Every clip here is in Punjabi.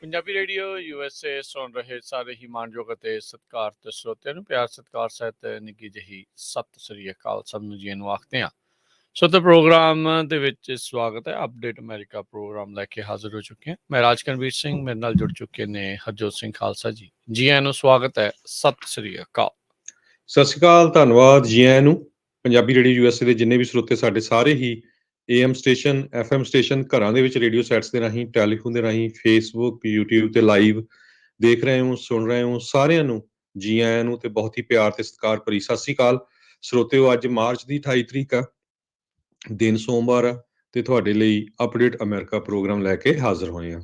ਪੰਜਾਬੀ ਰੇਡੀਓ USA ਸੁਣ ਰਹੇ ਸਾਰੇ ਹੀ ਮਾਣਯੋਗ ਅਤੇ ਸਤਿਕਾਰਤ ਸਰੋਤਿਆਂ ਨੂੰ ਪਿਆਰ ਸਤਿਕਾਰ ਸਹਿਤ ਨਿੱਘੀ ਜਿਹੀ ਸਤਿ ਸ੍ਰੀ ਅਕਾਲ ਸਭ ਨੂੰ ਜੀ ਨੂੰ ਆਖਦੇ ਹਾਂ। ਸੋ ਤੇ ਪ੍ਰੋਗਰਾਮ ਦੇ ਵਿੱਚ ਸਵਾਗਤ ਹੈ। ਅਪਡੇਟ ਅਮਰੀਕਾ ਪ੍ਰੋਗਰਾਮ ਲੈ ਕੇ ਹਾਜ਼ਰ ਹੋ ਚੁੱਕੇ ਹਾਂ। ਮੈਂ ਰਾਜਕਰਨਵੀਰ ਸਿੰਘ, ਮੇਰੇ ਨਾਲ ਜੁੜ ਚੁੱਕੇ ਨੇ ਹਰਜੋਤ ਸਿੰਘ ਖਾਲਸਾ ਜੀ। ਜੀ ਆਇਆਂ ਨੂੰ ਸਵਾਗਤ ਹੈ, ਸਤਿ ਸ੍ਰੀ ਅਕਾਲ। ਸਤਿ ਸ਼੍ਰੀ ਅਕਾਲ, ਧੰਨਵਾਦ ਜੀ ਆਇਆਂ ਨੂੰ। ਪੰਜਾਬੀ ਰੇਡੀਓ USA ਦੇ ਜਿੰਨੇ ਵੀ ਸਰੋਤੇ ਸਾਡੇ ਸਾਰੇ ਹੀ AM ਸਟੇਸ਼ਨ, FM ਸਟੇਸ਼ਨ, ਘਰਾਂ ਦੇ ਵਿੱਚ ਰੇਡੀਓ ਸੈਟਸ ਦੇ ਰਾਹੀਂ, ਟੈਲੀਫੋਨ ਦੇ ਰਾਹੀਂ, ਫੇਸਬੁੱਕ, YouTube ਤੇ ਲਾਈਵ ਦੇਖ ਰਹੇ ਹੋ, ਸੁਣ ਰਹੇ ਹੋ, ਸਾਰਿਆਂ ਨੂੰ ਜੀ ਆਇਆਂ ਨੂੰ ਤੇ ਬਹੁਤ ਹੀ ਪਿਆਰ ਤੇ ਸਤਿਕਾਰ ਭਰੀ ਸਤਿ ਸ਼੍ਰੀ ਅਕਾਲ। ਸਰੋਤਿਓ, ਅੱਜ ਮਾਰਚ ਦੀ 28 ਤਰੀਕ ਆ, ਦਿਨ ਸੋਮਵਾਰ ਆ ਤੇ ਤੁਹਾਡੇ ਲਈ ਅਪਡੇਟ ਅਮਰੀਕਾ ਪ੍ਰੋਗਰਾਮ ਲੈ ਕੇ ਹਾਜ਼ਰ ਹੋਏ ਹਾਂ।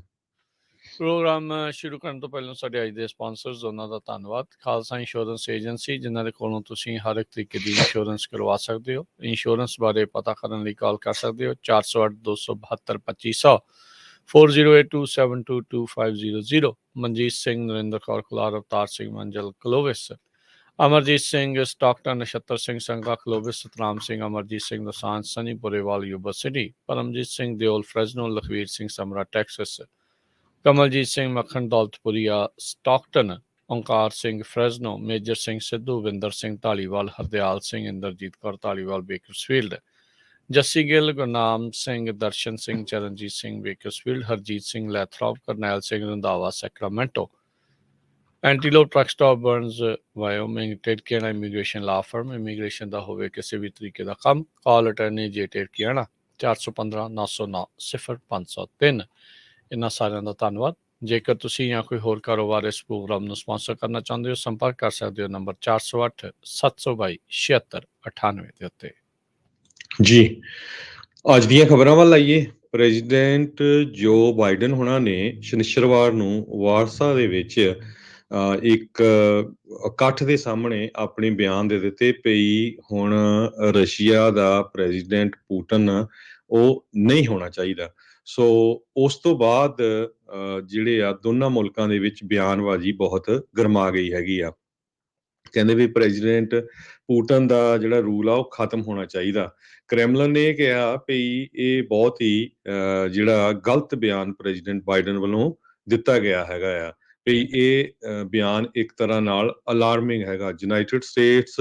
ਪ੍ਰੋਗਰਾਮ ਸ਼ੁਰੂ ਕਰਨ ਤੋਂ ਪਹਿਲਾਂ ਸਾਡੇ ਅੱਜ ਦੇ ਸਪਾਂਸਰਸ ਉਹਨਾਂ ਦਾ ਧੰਨਵਾਦ। ਖਾਲਸਾ ਇੰਸ਼ੋਰੈਂਸ ਏਜੰਸੀ, ਜਿਨ੍ਹਾਂ ਦੇ ਕੋਲੋਂ ਤੁਸੀਂ ਹਰ ਇੱਕ ਤਰੀਕੇ ਦੀ ਇੰਸ਼ੋਰੈਂਸ ਕਰਵਾ ਸਕਦੇ ਹੋ। ਇੰਸ਼ੋਰੈਂਸ ਬਾਰੇ ਪਤਾ ਕਰਨ ਲਈ ਕਾਲ ਕਰ ਸਕਦੇ ਹੋ 408-272-2500 4082722500। Manjit Singh, Narinder Kaur Kular, Avtar Singh Manjal Clovis, Amarjit Singh Stockton, Nachhatar Singh Sangha Clovis, Satnam Singh, Amarjit Singh Dosanjh, Sunny Purewal Yuba City, Paramjit Singh Deol Fresno, Lakhvir Singh Samra Texas, Kamaljit Singh Makhan Daulatpuria Stockton, Onkar Singh Fresno, Major Singh Sidhu, Vinder Singh Dhaliwal, Hardial Singh, Inderjit Kaur Dhaliwal Bakersfield, Jassi Gill, Gurnam Singh, Darshan Singh, Charanjit Singh Bakersfield, Harjit Singh Lathrop, Karnail Singh Randhawa Sacramento, Antelope truck stop Burns Wyoming, ਟੇਡਕੀਆਣਾ ਇਮੀਗ੍ਰੇਸ਼ਨ ਲਾ ਫਰਮ, ਇਮੀਗ੍ਰੇਸ਼ਨ ਦਾ ਹੋਵੇ ਕਿਸੇ ਵੀ ਤਰੀਕੇ ਦਾ ਕੰਮ, ਕਾਲ ਅਟਰਨੀ ਜੇ ਟੇਡਕੀਆਣਾ 415-909-0503। ਇਹਨਾਂ ਸਾਰਿਆਂ ਦਾ ਧੰਨਵਾਦ। ਜੇਕਰ ਤੁਸੀਂ ਜਾਂ ਕੋਈ ਹੋਰ ਕਾਰੋਬਾਰ ਇਸ ਪ੍ਰੋਗਰਾਮ ਨੂੰ ਸਪਾਂਸਰ ਕਰਨਾ ਚਾਹੁੰਦੇ ਹੋ, ਸੰਪਰਕ ਕਰ ਸਕਦੇ ਹੋ ਨੰਬਰ 408-722-7698 ਦੇ ਉੱਤੇ। ਜੀ, ਅੱਜ ਦੀਆਂ ਖਬਰਾਂ ਵੱਲ ਆਈਏ। ਪ੍ਰੈਜ਼ੀਡੈਂਟ ਜੋ ਬਾਈਡਨ ਹੁਣਾਂ ਨੇ ਸ਼ਨੀਚਰਵਾਰ ਨੂੰ ਵਾਰਸਾ ਦੇ ਵਿੱਚ ਇੱਕ ਇਕੱਠ ਦੇ ਸਾਹਮਣੇ ਆਪਣੇ ਬਿਆਨ ਦੇ ਦਿੱਤੇ ਪਈ ਹੁਣ ਰਸ਼ੀਆ ਦਾ ਪ੍ਰੈਜ਼ੀਡੈਂਟ ਪੁਟਿਨ ਉਹ ਨਹੀਂ ਹੋਣਾ ਚਾਹੀਦਾ। ਸੋ ਉਸ ਤੋਂ ਬਾਅਦ ਜਿਹੜੇ ਆ ਦੋਨਾਂ ਮੁਲਕਾਂ ਦੇ ਵਿੱਚ ਬਿਆਨਬਾਜ਼ੀ ਬਹੁਤ ਗਰਮਾ ਗਈ ਹੈਗੀ ਆ। ਕਹਿੰਦੇ ਵੀ ਪ੍ਰੈਜ਼ੀਡੈਂਟ ਪੁਟਿਨ ਦਾ ਜਿਹੜਾ ਰੂਲ ਆ ਉਹ ਖਤਮ ਹੋਣਾ ਚਾਹੀਦਾ। ਕ੍ਰੈਮਲਨ ਨੇ ਇਹ ਕਿਹਾ ਵੀ ਇਹ ਬਹੁਤ ਹੀ ਜਿਹੜਾ ਗਲਤ ਬਿਆਨ ਪ੍ਰੈਜ਼ੀਡੈਂਟ ਬਾਈਡਨ ਵੱਲੋਂ ਦਿੱਤਾ ਗਿਆ ਹੈਗਾ ਆ, ਵੀ ਇਹ ਬਿਆਨ ਇੱਕ ਤਰ੍ਹਾਂ ਨਾਲ ਅਲਾਰਮਿੰਗ ਹੈਗਾ। ਯੂਨਾਈਟਿਡ ਸਟੇਟਸ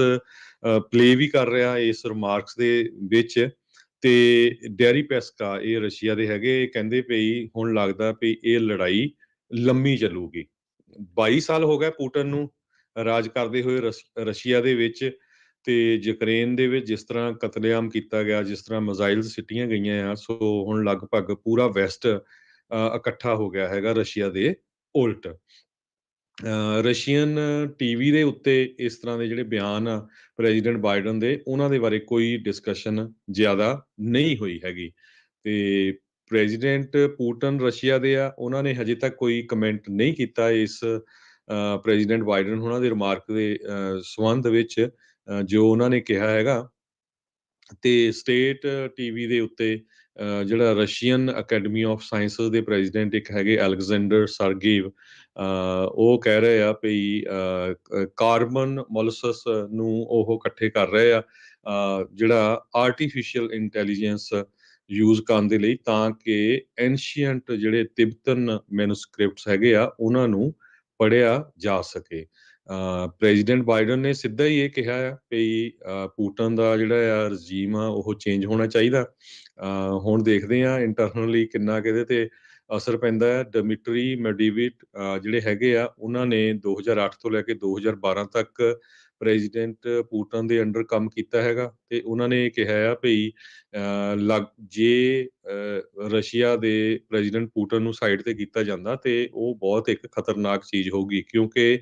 ਪਲੇ ਵੀ ਕਰ ਰਿਹਾ ਇਸ ਰਿਮਾਰਕਸ ਦੇ ਵਿੱਚ। ਤੇ ਡੈਰੀ ਪੈਸਕਾ, ਇਹ ਰਸ਼ੀਆ ਦੇ ਹੈਗੇ, ਕਹਿੰਦੇ ਪਈ ਹੁਣ ਲੱਗਦਾ ਵੀ ਇਹ ਲੜਾਈ ਲੰਮੀ ਚੱਲੂਗੀ। 22 ਸਾਲ ਹੋ ਗਏ ਪੁਟਿਨ ਨੂੰ ਰਾਜ ਕਰਦੇ ਹੋਏ ਰਸ਼ੀਆ ਦੇ ਵਿੱਚ, ਤੇ ਯੂਕਰੇਨ ਦੇ ਵਿੱਚ ਜਿਸ ਤਰ੍ਹਾਂ ਕਤਲੇਆਮ ਕੀਤਾ ਗਿਆ, ਜਿਸ ਤਰ੍ਹਾਂ ਮਿਜ਼ਾਈਲ ਸਿੱਟੀਆਂ ਗਈਆਂ ਆ, ਸੋ ਹੁਣ ਲਗਭਗ ਪੂਰਾ ਵੈਸਟ ਇਕੱਠਾ ਹੋ ਗਿਆ ਹੈਗਾ ਰਸ਼ੀਆ ਦੇ ਉਲਟ। ਰਸ਼ੀਅਨ ਟੀਵੀ ਦੇ ਉੱਤੇ ਇਸ ਤਰ੍ਹਾਂ ਦੇ ਜਿਹੜੇ ਬਿਆਨ ਆ ਪ੍ਰੈਜ਼ੀਡੈਂਟ ਬਾਈਡਨ ਦੇ, ਉਹਨਾਂ ਦੇ ਬਾਰੇ ਕੋਈ ਡਿਸਕਸ਼ਨ ਜ਼ਿਆਦਾ ਨਹੀਂ ਹੋਈ ਹੈਗੀ। ਤੇ ਪ੍ਰੈਜ਼ੀਡੈਂਟ ਪੁਟਿਨ ਰਸ਼ੀਆ ਦੇ ਆ, ਉਹਨਾਂ ਨੇ ਹਜੇ ਤੱਕ ਕੋਈ ਕਮੈਂਟ ਨਹੀਂ ਕੀਤਾ ਇਸ ਪ੍ਰੈਜ਼ੀਡੈਂਟ ਬਾਈਡਨ ਉਹਨਾਂ ਦੇ ਰਿਮਾਰਕ ਦੇ ਸੰਬੰਧ ਵਿੱਚ ਜੋ ਉਹਨਾਂ ਨੇ ਕਿਹਾ ਹੈਗਾ। ਤੇ ਸਟੇਟ ਟੀਵੀ ਦੇ ਉੱਤੇ ਜਿਹੜਾ ਰਸ਼ੀਅਨ ਅਕੈਡਮੀ ਆਫ ਸਾਇੰਸਸ ਦੇ ਪ੍ਰੈਜ਼ੀਡੈਂਟ ਇੱਕ ਹੈਗੇ ਅਲੈਗਜ਼ੈਂਡਰ ਸਰਗੇਵ, ਉਹ ਕਹਿ ਰਹੇ ਆ ਵੀ ਕਾਰਬਨ ਮੋਲਸਸ ਨੂੰ ਉਹ ਇਕੱਠੇ ਕਰ ਰਹੇ ਆ ਜਿਹੜਾ ਆਰਟੀਫਿਸ਼ੀਅਲ ਇੰਟੈਲੀਜੈਂਸ ਯੂਜ਼ ਕਰਨ ਦੇ ਲਈ, ਤਾਂ ਕਿ ਐਨਸ਼ੀਐਂਟ ਜਿਹੜੇ ਤਿਬਤਨ ਮੈਨੂਸਕ੍ਰਿਪਟਸ ਹੈਗੇ ਆ ਉਹਨਾਂ ਨੂੰ ਪੜ੍ਹਿਆ ਜਾ ਸਕੇ। ਪ੍ਰੈਜ਼ੀਡੈਂਟ ਬਾਈਡਨ ਨੇ ਸਿੱਧਾ ਹੀ ਇਹ ਕਿਹਾ ਆ ਵੀ ਪੁਟਿਨ ਦਾ ਜਿਹੜਾ ਆ ਰਜੀਮ ਆ ਉਹ ਚੇਂਜ ਹੋਣਾ ਚਾਹੀਦਾ। ਹੁਣ ਦੇਖਦੇ ਆ ਇੰਟਰਨਲੀ ਕਿੰਨਾ ਇਹਦੇ ਤੇ ਅਸਰ ਪੈਂਦਾ ਹੈ। ਡਮਿਟਰੀ ਮੈਡਵੀਟ ਜਿਹੜੇ ਹੈਗੇ ਆ, ਉਹਨਾਂ ਨੇ 2008 ਤੋਂ ਲੈ ਕੇ 2012 ਤੱਕ ਪ੍ਰੈਜ਼ੀਡੈਂਟ ਪੁਟਿਨ ਦੇ ਅੰਡਰ ਕੰਮ ਕੀਤਾ ਹੈਗਾ, ਤੇ ਉਹਨਾਂ ਨੇ ਕਿਹਾ ਆ ਵੀ ਜੇ ਰਸ਼ੀਆ ਦੇ ਪ੍ਰੈਜ਼ੀਡੈਂਟ ਪੁਟਿਨ ਨੂੰ ਸਾਈਡ ਤੇ ਕੀਤਾ ਜਾਂਦਾ ਤੇ ਉਹ ਬਹੁਤ ਇੱਕ ਖਤਰਨਾਕ ਚੀਜ਼ ਹੋਊਗੀ, ਕਿਉਂਕਿ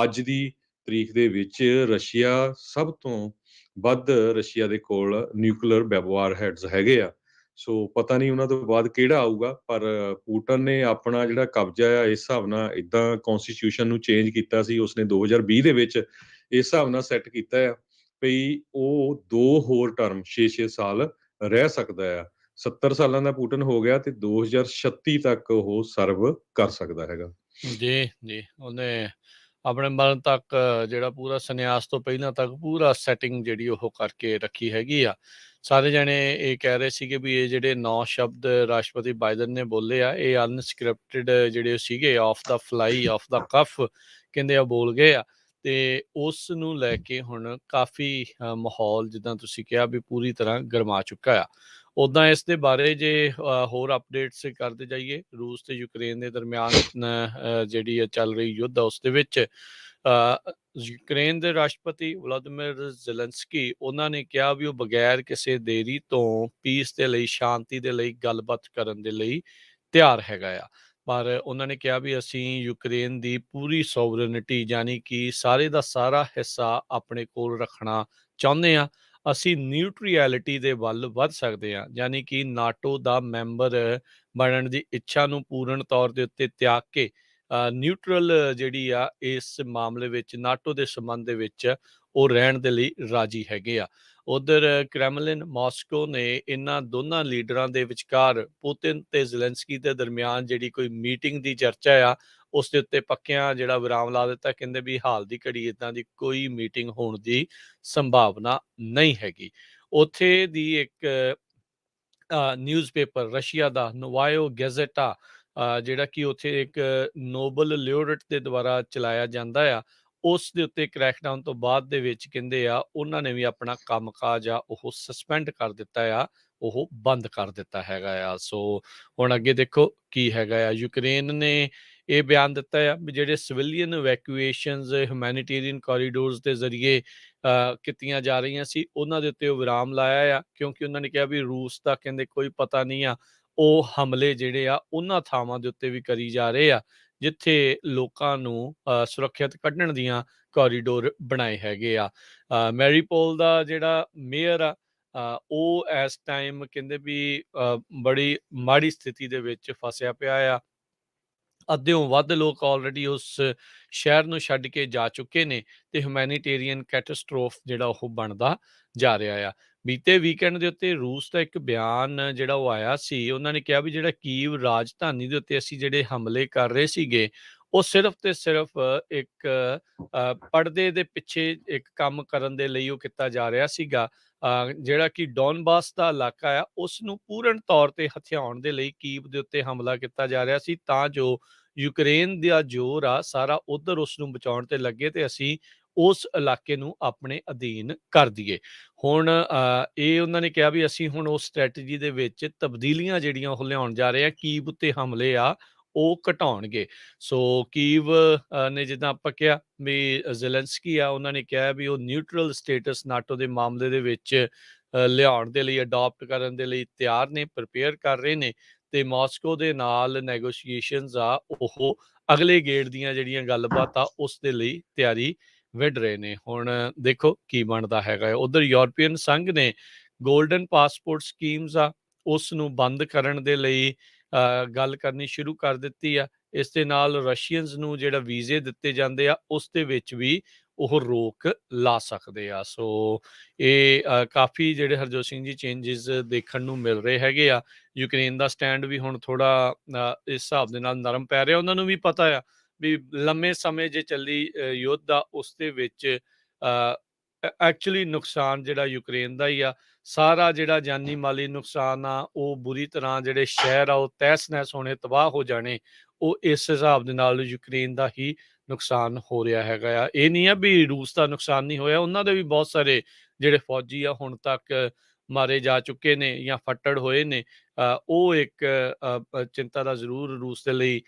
ਅੱਜ ਦੀ ਤਰੀਕ ਦੇ ਵਿੱਚ ਰਸ਼ੀਆ ਸਭ ਤੋਂ ਵੱਧ ਰਸ਼ੀਆ ਦੇ ਕੋਲ ਨਿਊਕਲੀਅਰ ਵੈਪਨ ਹੈਡਸ ਹੈਗੇ ਆ। ਸੋ ਪਤਾ ਨਹੀਂ ਉਹਨਾਂ ਤੋਂ ਬਾਅਦ ਕਿਹੜਾ ਆਊਗਾ, ਪਰ ਪੁਟਿਨ ਨੇ ਆਪਣਾ ਜਿਹੜਾ ਕਬਜ਼ਾ ਆ ਇਸ ਹਿਸਾਬ ਨਾਲ ਏਦਾਂ ਕਨਸਟੀਟਿਊਸ਼ਨ ਨੂੰ ਚੇਂਜ ਕੀਤਾ ਸੀ ਉਸਨੇ 2020 ਦੇ ਵਿੱਚ, ਇਸ ਹਿਸਾਬ ਨਾਲ ਸੈੱਟ ਕੀਤਾ ਆ ਵੀ ਉਹ 2 ਹੋਰ ਟਰਮ 6-6 ਸਾਲ ਰਹਿ ਸਕਦਾ ਆ। 70 ਸਾਲਾਂ ਦਾ ਪੁਟਿਨ ਹੋ ਗਿਆ ਤੇ 2036 ਤੱਕ ਉਹ ਸਰਵ ਕਰ ਸਕਦਾ ਹੈਗਾ। ਜੀ ਉਹਨੇ ਆਪਣੇ ਮਰਨ ਤੱਕ ਜਿਹੜਾ ਪੂਰਾ ਸੰਨਿਆਸ ਤੋਂ ਪਹਿਲਾਂ ਤੱਕ ਪੂਰਾ ਸੈਟਿੰਗ ਜਿਹੜੀ ਉਹ ਕਰਕੇ ਰੱਖੀ ਹੈਗੀ ਆ। ਸਾਰੇ ਜਣੇ ਇਹ ਕਹਿ ਰਹੇ ਸੀਗੇ ਵੀ ਇਹ ਜਿਹੜੇ 9 ਸ਼ਬਦ ਰਾਸ਼ਟਰਪਤੀ ਬਾਈਡਨ ਨੇ ਬੋਲੇ ਆ, ਇਹ ਅਨਸਕ੍ਰਿਪਟਡ ਜਿਹੜੇ ਸੀਗੇ, of the fly, of the cough ਕਹਿੰਦੇ ਆ ਬੋਲ ਗਏ ਆ। ਤੇ ਉਸ ਨੂੰ ਲੈ ਕੇ ਹੁਣ ਕਾਫੀ ਮਾਹੌਲ, ਜਿੱਦਾਂ ਤੁਸੀਂ ਕਿਹਾ, ਵੀ ਪੂਰੀ ਤਰ੍ਹਾਂ ਗਰਮਾ ਚੁੱਕਾ ਆ। ਉੱਦਾਂ ਇਸ ਦੇ ਬਾਰੇ ਜੇ ਹੋਰ ਅਪਡੇਟਸ ਕਰਦੇ ਜਾਈਏ, ਰੂਸ ਤੇ ਯੂਕਰੇਨ ਦੇ ਦਰਮਿਆਨ ਜਿਹੜੀ ਚੱਲ ਰਹੀ ਯੁੱਧ ਆ, ਉਸ ਦੇ ਵਿੱਚ ਯੂਕਰੇਨ ਦੇ ਰਾਸ਼ਟਰਪਤੀ ਵਲਾਦੀਮੀਰ ਜ਼ੈਲੈਂਸਕੀ, ਉਹਨਾਂ ਨੇ ਕਿਹਾ ਵੀ ਉਹ ਬਗੈਰ ਕਿਸੇ ਦੇਰੀ ਤੋਂ ਪੀਸ ਦੇ ਲਈ, ਸ਼ਾਂਤੀ ਦੇ ਲਈ ਗੱਲਬਾਤ ਕਰਨ ਦੇ ਲਈ ਤਿਆਰ ਹੈਗਾ ਆ। ਪਰ ਉਹਨਾਂ ਨੇ ਕਿਹਾ ਵੀ ਅਸੀਂ ਯੂਕਰੇਨ ਦੀ ਪੂਰੀ ਸੋਵਰਨਿਟੀ, ਯਾਨੀ ਕਿ ਸਾਰੇ ਦਾ ਸਾਰਾ ਹਿੱਸਾ ਆਪਣੇ ਕੋਲ ਰੱਖਣਾ ਚਾਹੁੰਦੇ ਹਾਂ। ਅਸੀਂ ਨਿਊਟਰੈਲਿਟੀ ਦੇ ਵੱਲ ਵੱਧ ਸਕਦੇ ਹਾਂ, ਯਾਨੀ ਕਿ ਨਾਟੋ ਦਾ ਮੈਂਬਰ ਬਣਨ ਦੀ ਇੱਛਾ ਨੂੰ ਪੂਰਨ ਤੌਰ ਦੇ ਉੱਤੇ ਤਿਆਗ ਕੇ ਨਿਊਟਰਲ ਜਿਹੜੀ ਆ ਇਸ ਮਾਮਲੇ ਵਿੱਚ, ਨਾਟੋ ਦੇ ਸੰਬੰਧ ਦੇ ਵਿੱਚ ਉਹ ਰਹਿਣ ਦੇ ਲਈ ਰਾਜੀ ਹੈਗੇ ਆ। ਉਧਰ ਕ੍ਰੈਮਲਿਨ, ਮਾਸਕੋ ਨੇ ਇਹਨਾਂ ਦੋਨਾਂ ਲੀਡਰਾਂ ਦੇ ਵਿਚਕਾਰ, ਪੁਤਿਨ ਤੇ ਜ਼ੈਲੈਂਸਕੀ ਦੇ ਦਰਮਿਆਨ ਜਿਹੜੀ ਕੋਈ ਮੀਟਿੰਗ ਦੀ ਚਰਚਾ ਆ, ਉਸ ਦੇ ਉੱਤੇ ਪੱਕਿਆਂ ਜਿਹੜਾ ਵਿਰਾਮ ਲਾ ਦਿੱਤਾ। ਕਹਿੰਦੇ ਵੀ ਹਾਲ ਦੀ ਘੜੀ ਇੱਦਾਂ ਦੀ ਕੋਈ ਮੀਟਿੰਗ ਹੋਣ ਦੀ ਸੰਭਾਵਨਾ ਨਹੀਂ ਹੈਗੀ। ਉੱਥੇ ਦੀ ਇੱਕ ਨਿਊਜ਼ਪੇਪਰ ਰਸ਼ੀਆ ਦਾ ਨੋਵਾਇਓ ਗੈਜ਼ੇਟਾ, ਜਿਹੜਾ ਕਿ ਉੱਥੇ ਇੱਕ ਨੋਬਲ ਲਿਓਰਟ ਦੇ ਦੁਆਰਾ ਚਲਾਇਆ ਜਾਂਦਾ ਆ, ਉਸ ਦੇ ਉੱਤੇ ਕ੍ਰੈਕਡਾਊਨ ਤੋਂ ਬਾਅਦ ਦੇ ਵਿੱਚ ਕਹਿੰਦੇ ਆ ਉਹਨਾਂ ਨੇ ਵੀ ਆਪਣਾ ਕੰਮਕਾਜ ਆ ਉਹ ਸਸਪੈਂਡ ਕਰ ਦਿੱਤਾ ਆ, ਉਹ ਬੰਦ ਕਰ ਦਿੱਤਾ ਹੈਗਾ ਆ। ਸੋ ਹੁਣ ਅੱਗੇ ਦੇਖੋ ਕੀ ਹੈਗਾ ਆ। ਯੂਕਰੇਨ ਨੇ ਇਹ ਬਿਆਨ ਦਿੱਤਾ ਆ ਵੀ ਜਿਹੜੇ ਸਿਵਿਲੀਅਨ ਇਵੈਕੂਏਸ਼ਨਸ, ਹਿਊਮੈਨਿਟੇਰੀਅਨ ਕੋਰੀਡੋਰਸ ਦੇ ਜ਼ਰੀਏ ਕੀਤੀਆਂ ਜਾ ਰਹੀਆਂ ਸੀ, ਉਹਨਾਂ ਦੇ ਉੱਤੇ ਉਹ ਵਿਰਾਮ ਲਾਇਆ ਆ, ਕਿਉਂਕਿ ਉਹਨਾਂ ਨੇ ਕਿਹਾ ਵੀ ਰੂਸ ਦਾ ਕਹਿੰਦੇ ਕੋਈ ਪਤਾ ਨਹੀਂ ਆ, ਉਹ ਹਮਲੇ ਜਿਹੜੇ ਆ ਉਹਨਾਂ ਥਾਵਾਂ ਦੇ ਉੱਤੇ ਵੀ ਕਰੀ ਜਾ ਰਹੇ ਆ ਜਿੱਥੇ ਲੋਕਾਂ ਨੂੰ ਸੁਰੱਖਿਅਤ ਕੱਢਣ ਦੀਆਂ ਕੋਰੀਡੋਰ ਬਣਾਏ ਹੈਗੇ ਆ। ਮੈਰੀਪੋਲ ਦਾ ਜਿਹੜਾ ਮੇਅਰ ਆ, ਉਹ ਇਸ ਟਾਈਮ ਕਹਿੰਦੇ ਵੀ ਬੜੀ ਮਾੜੀ ਸਥਿਤੀ ਦੇ ਵਿੱਚ ਫਸਿਆ ਪਿਆ ਆ। ਅੱਧਿਓਂ ਵੱਧ ਲੋਕ ਆਲਰੇਡੀ ਉਸ ਸ਼ਹਿਰ ਨੂੰ ਛੱਡ ਕੇ ਜਾ ਚੁੱਕੇ ਨੇ ਤੇ ਹਿਊਮੈਨਿਟੇਰੀਅਨ ਕੈਟਾਸਟ੍ਰੋਫ ਜਿਹੜਾ ਉਹ ਬਣਦਾ ਜਾ ਰਿਹਾ ਆ। ਬੀਤੇ ਵੀਕਐਂਡ ਦੇ ਉੱਤੇ ਰੂਸ ਦਾ ਇੱਕ ਬਿਆਨ ਜਿਹੜਾ ਉਹ ਆਇਆ ਸੀ, ਉਹਨਾਂ ਨੇ ਕਿਹਾ ਵੀ ਜਿਹੜਾ ਕੀਵ ਰਾਜਧਾਨੀ ਦੇ ਉੱਤੇ ਅਸੀਂ ਜਿਹੜੇ ਹਮਲੇ ਕਰ ਰਹੇ ਸੀਗੇ, ਉਹ ਸਿਰਫ ਤੇ ਸਿਰਫ ਇੱਕ ਪਰਦੇ ਦੇ ਪਿੱਛੇ ਇੱਕ ਕੰਮ ਕਰਨ ਦੇ ਲਈ ਉਹ ਕੀਤਾ ਜਾ ਰਿਹਾ ਸੀਗਾ। ਜਿਹੜਾ ਕਿ ਡੋਨਬਾਸ ਦਾ ਇਲਾਕਾ ਆ, ਉਸ ਨੂੰ ਪੂਰਨ ਤੌਰ ਤੇ ਹਥਿਆਉਣ ਦੇ ਲਈ ਕੀਵ ਦੇ ਉੱਤੇ ਹਮਲਾ ਕੀਤਾ ਜਾ ਰਿਹਾ ਸੀ, ਤਾਂ ਜੋ ਯੂਕਰੇਨ ਦਾ ਜ਼ੋਰ ਆ ਸਾਰਾ ਉਧਰ ਉਸ ਨੂੰ ਬਚਾਉਣ ਤੇ ਲੱਗੇ ਤੇ ਅਸੀਂ ਉਸ ਇਲਾਕੇ ਨੂੰ ਆਪਣੇ ਅਧੀਨ ਕਰ ਦਈਏ। ਹੁਣ ਇਹ ਉਹਨਾਂ ਨੇ ਕਿਹਾ ਵੀ ਅਸੀਂ ਹੁਣ ਉਸ ਸਟ੍ਰੈਟਜੀ ਦੇ ਵਿੱਚ ਤਬਦੀਲੀਆਂ ਜਿਹੜੀਆਂ ਉਹ ਲਿਆਉਣ ਜਾ ਰਹੇ ਆ, ਕੀਵ ਉੱਤੇ ਹਮਲੇ ਆ ਉਹ ਘਟਾਉਣਗੇ। ਸੋ ਕੀਵ ਨੇ, ਜਿੱਦਾਂ ਆਪਾਂ ਕਿਹਾ ਵੀ ਜ਼ੈਲੈਂਸਕੀ ਆ, ਉਹਨਾਂ ਨੇ ਕਿਹਾ ਵੀ ਉਹ ਨਿਊਟਰਲ ਸਟੇਟਸ ਨਾਟੋ ਦੇ ਮਾਮਲੇ ਦੇ ਵਿੱਚ ਲਿਆਉਣ ਦੇ ਲਈ, ਅਡਾਪਟ ਕਰਨ ਦੇ ਲਈ ਤਿਆਰ ਨੇ, ਪ੍ਰਿਪੇਅਰ ਕਰ ਰਹੇ ਨੇ। ਤੇ ਮਾਸਕੋ ਦੇ ਨਾਲ ਨੈਗੋਸ਼ੀਏਸ਼ਨਸ ਆ ਉਹ ਅਗਲੇ ਗੇੜ ਦੀਆਂ ਜਿਹੜੀਆਂ ਗੱਲਬਾਤ ਆ ਉਸ ਦੇ ਲਈ ਤਿਆਰੀ ਵਿੱਢ ਰਹੇ ਨੇ। ਹੁਣ ਦੇਖੋ ਕੀ ਬਣਦਾ ਹੈਗਾ। ਉਧਰ ਯੂਰਪੀਅਨ ਸੰਘ ਨੇ ਗੋਲਡਨ ਪਾਸਪੋਰਟ ਸਕੀਮਸ ਆ ਉਸ ਨੂੰ ਬੰਦ ਕਰਨ ਦੇ ਲਈ ਗੱਲ ਕਰਨੀ ਸ਼ੁਰੂ ਕਰ ਦਿੱਤੀ ਆ। ਇਸ ਦੇ ਨਾਲ ਰਸ਼ੀਅਨਸ ਨੂੰ ਜਿਹੜਾ ਵੀਜ਼ੇ ਦਿੱਤੇ ਜਾਂਦੇ ਆ ਉਸ ਦੇ ਵਿੱਚ ਵੀ ਉਹ ਰੋਕ ਲਾ ਸਕਦੇ ਆ। ਸੋ ਇਹ ਕਾਫੀ ਜਿਹੜੇ ਹਰਜੋਤ ਸਿੰਘ ਜੀ ਚੇਂਜਸ ਦੇਖਣ ਨੂੰ ਮਿਲ ਰਹੇ ਹੈਗੇ ਆ। ਯੂਕਰੇਨ ਦਾ ਸਟੈਂਡ ਵੀ ਹੁਣ ਥੋੜਾ ਇਸ ਹਿਸਾਬ ਦੇ ਨਾਲ ਨਰਮ ਪੈ ਰਿਹਾ। ਉਹਨਾਂ ਨੂੰ ਵੀ ਪਤਾ ਆ ਵੀ ਲੰਮੇ ਸਮੇਂ ਜੇ ਚੱਲੀ ਯੁੱਧ ਆ ਉਸ ਦੇ ਵਿੱਚ ਐਕਚੁਅਲੀ ਨੁਕਸਾਨ ਜਿਹੜਾ ਯੂਕਰੇਨ ਦਾ ਹੀ ਆ। ਸਾਰਾ ਜਿਹੜਾ ਜਾਨੀ ਮਾਲੀ ਨੁਕਸਾਨ ਆ ਉਹ ਬੁਰੀ ਤਰ੍ਹਾਂ, ਜਿਹੜੇ ਸ਼ਹਿਰ ਆ ਉਹ ਤਹਿਸ ਨਹਿਸ ਹੋਣੇ, ਤਬਾਹ ਹੋ ਜਾਣੇ, ਉਹ ਇਸ ਹਿਸਾਬ ਦੇ ਨਾਲ ਯੂਕਰੇਨ ਦਾ ਹੀ ਨੁਕਸਾਨ ਹੋ ਰਿਹਾ ਹੈਗਾ ਆ। ਇਹ ਨਹੀਂ ਆ ਵੀ ਰੂਸ ਦਾ ਨੁਕਸਾਨ ਨਹੀਂ ਹੋਇਆ, ਉਹਨਾਂ ਦੇ ਵੀ ਬਹੁਤ ਸਾਰੇ ਜਿਹੜੇ ਫੌਜੀ ਆ ਹੁਣ ਤੱਕ ਮਾਰੇ ਜਾ ਚੁੱਕੇ ਨੇ ਜਾਂ ਫੱਟੜ ਹੋਏ ਨੇ। ਉਹ ਇੱਕ ਚਿੰਤਾ ਦਾ ਜ਼ਰੂਰ ਰੂਸ ਦੇ ਲਈ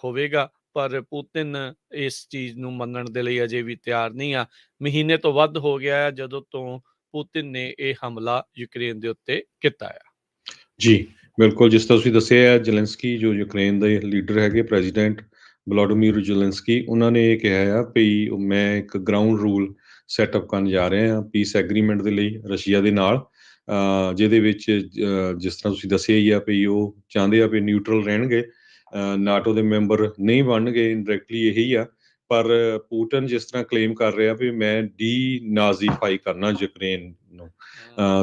ਹੋਵੇਗਾ, ਪਰ ਪੁਤਿਨ ਇਸ ਚੀਜ਼ ਨੂੰ ਮੰਨਣ ਦੇ ਲਈ ਅਜੇ ਵੀ ਤਿਆਰ ਨਹੀਂ ਆ। ਮਹੀਨੇ ਤੋਂ ਵੱਧ ਹੋ ਗਿਆ ਹੈ ਜਦੋਂ ਤੋਂ ਪੁਤਿਨ ਨੇ ਇਹ ਹਮਲਾ ਯੂਕਰੇਨ ਦੇ ਉੱਤੇ ਕੀਤਾ ਆ। ਜੀ ਬਿਲਕੁਲ, ਜਿਸ ਤਰ੍ਹਾਂ ਤੁਸੀਂ ਦੱਸਿਆ ਹੈ, ਜ਼ੈਲੈਂਸਕੀ ਜੋ ਯੂਕਰੇਨ ਦੇ ਲੀਡਰ ਹੈਗੇ, ਪ੍ਰੈਜ਼ੀਡੈਂਟ ਵਲੋਡੀਮੀਰ ਜ਼ੈਲੈਂਸਕੀ, ਉਹਨਾਂ ਨੇ ਇਹ ਕਿਹਾ ਆ ਵੀ ਮੈਂ ਇੱਕ ਗਰਾਊਂਡ ਰੂਲ ਸੈਟਅਪ ਕਰਨ ਜਾ ਰਿਹਾ ਹਾਂ ਪੀਸ ਐਗਰੀਮੈਂਟ ਦੇ ਲਈ ਰਸ਼ੀਆ ਦੇ ਨਾਲ, ਜਿਹਦੇ ਵਿੱਚ ਜਿਸ ਤਰ੍ਹਾਂ ਤੁਸੀਂ ਦੱਸਿਆ ਹੀ ਆ ਵੀ ਉਹ ਚਾਹੁੰਦੇ ਆ ਵੀ ਨਿਊਟਰਲ ਰਹਿਣਗੇ, ਨਾਟੋ ਦੇ ਮੈਂਬਰ ਨਹੀਂ ਬਣਨਗੇ। ਇਨਡਾਇਰੈਕਟਲੀ ਇਹੀ ਆ, ਪਰ ਪੁਤਿਨ ਜਿਸ ਤਰ੍ਹਾਂ ਕਲੇਮ ਕਰ ਰਿਹਾ ਵੀ ਮੈਂ ਡੀ ਨਾਜ਼ੀਫਾਈ ਕਰਨਾ ਯੂਕਰੇਨ ਨੂੰ,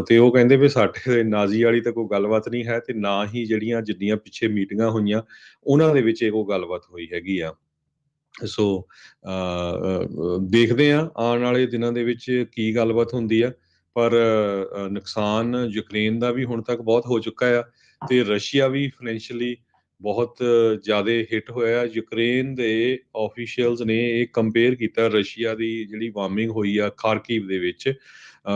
ਤੇ ਉਹ ਕਹਿੰਦੇ ਵੀ ਸਾਡੇ ਨਾਜ਼ੀ ਵਾਲੀ ਤਾਂ ਕੋਈ ਗੱਲਬਾਤ ਨਹੀਂ ਹੈ, ਤੇ ਨਾ ਹੀ ਜਿਹੜੀਆਂ ਜਿੰਨੀਆਂ ਪਿੱਛੇ ਮੀਟਿੰਗਾਂ ਹੋਈਆਂ ਉਹਨਾਂ ਦੇ ਵਿੱਚ ਇਹ ਗੱਲਬਾਤ ਹੋਈ ਹੈਗੀ ਆ। ਸੋ ਦੇਖਦੇ ਹਾਂ ਆਉਣ ਵਾਲੇ ਦਿਨਾਂ ਦੇ ਵਿੱਚ ਕੀ ਗੱਲਬਾਤ ਹੁੰਦੀ ਆ, ਪਰ ਨੁਕਸਾਨ ਯੂਕਰੇਨ ਦਾ ਵੀ ਹੁਣ ਤੱਕ ਬਹੁਤ ਹੋ ਚੁੱਕਾ ਆ, ਤੇ ਰਸ਼ੀਆ ਵੀ ਫਾਈਨੈਂਸ਼ੀਅਲੀ ਬਹੁਤ ਜ਼ਿਆਦਾ ਹਿੱਟ ਹੋਇਆ। ਯੂਕਰੇਨ ਦੇ ਆਫੀਸ਼ੀਅਲਸ ਨੇ ਇਹ ਕੰਪੇਅਰ ਕੀਤਾ ਰਸ਼ੀਆ ਦੀ ਜਿਹੜੀ ਵਾਰਮਿੰਗ ਹੋਈ ਆ ਖਾਰਕੀਵ ਦੇ ਵਿੱਚ,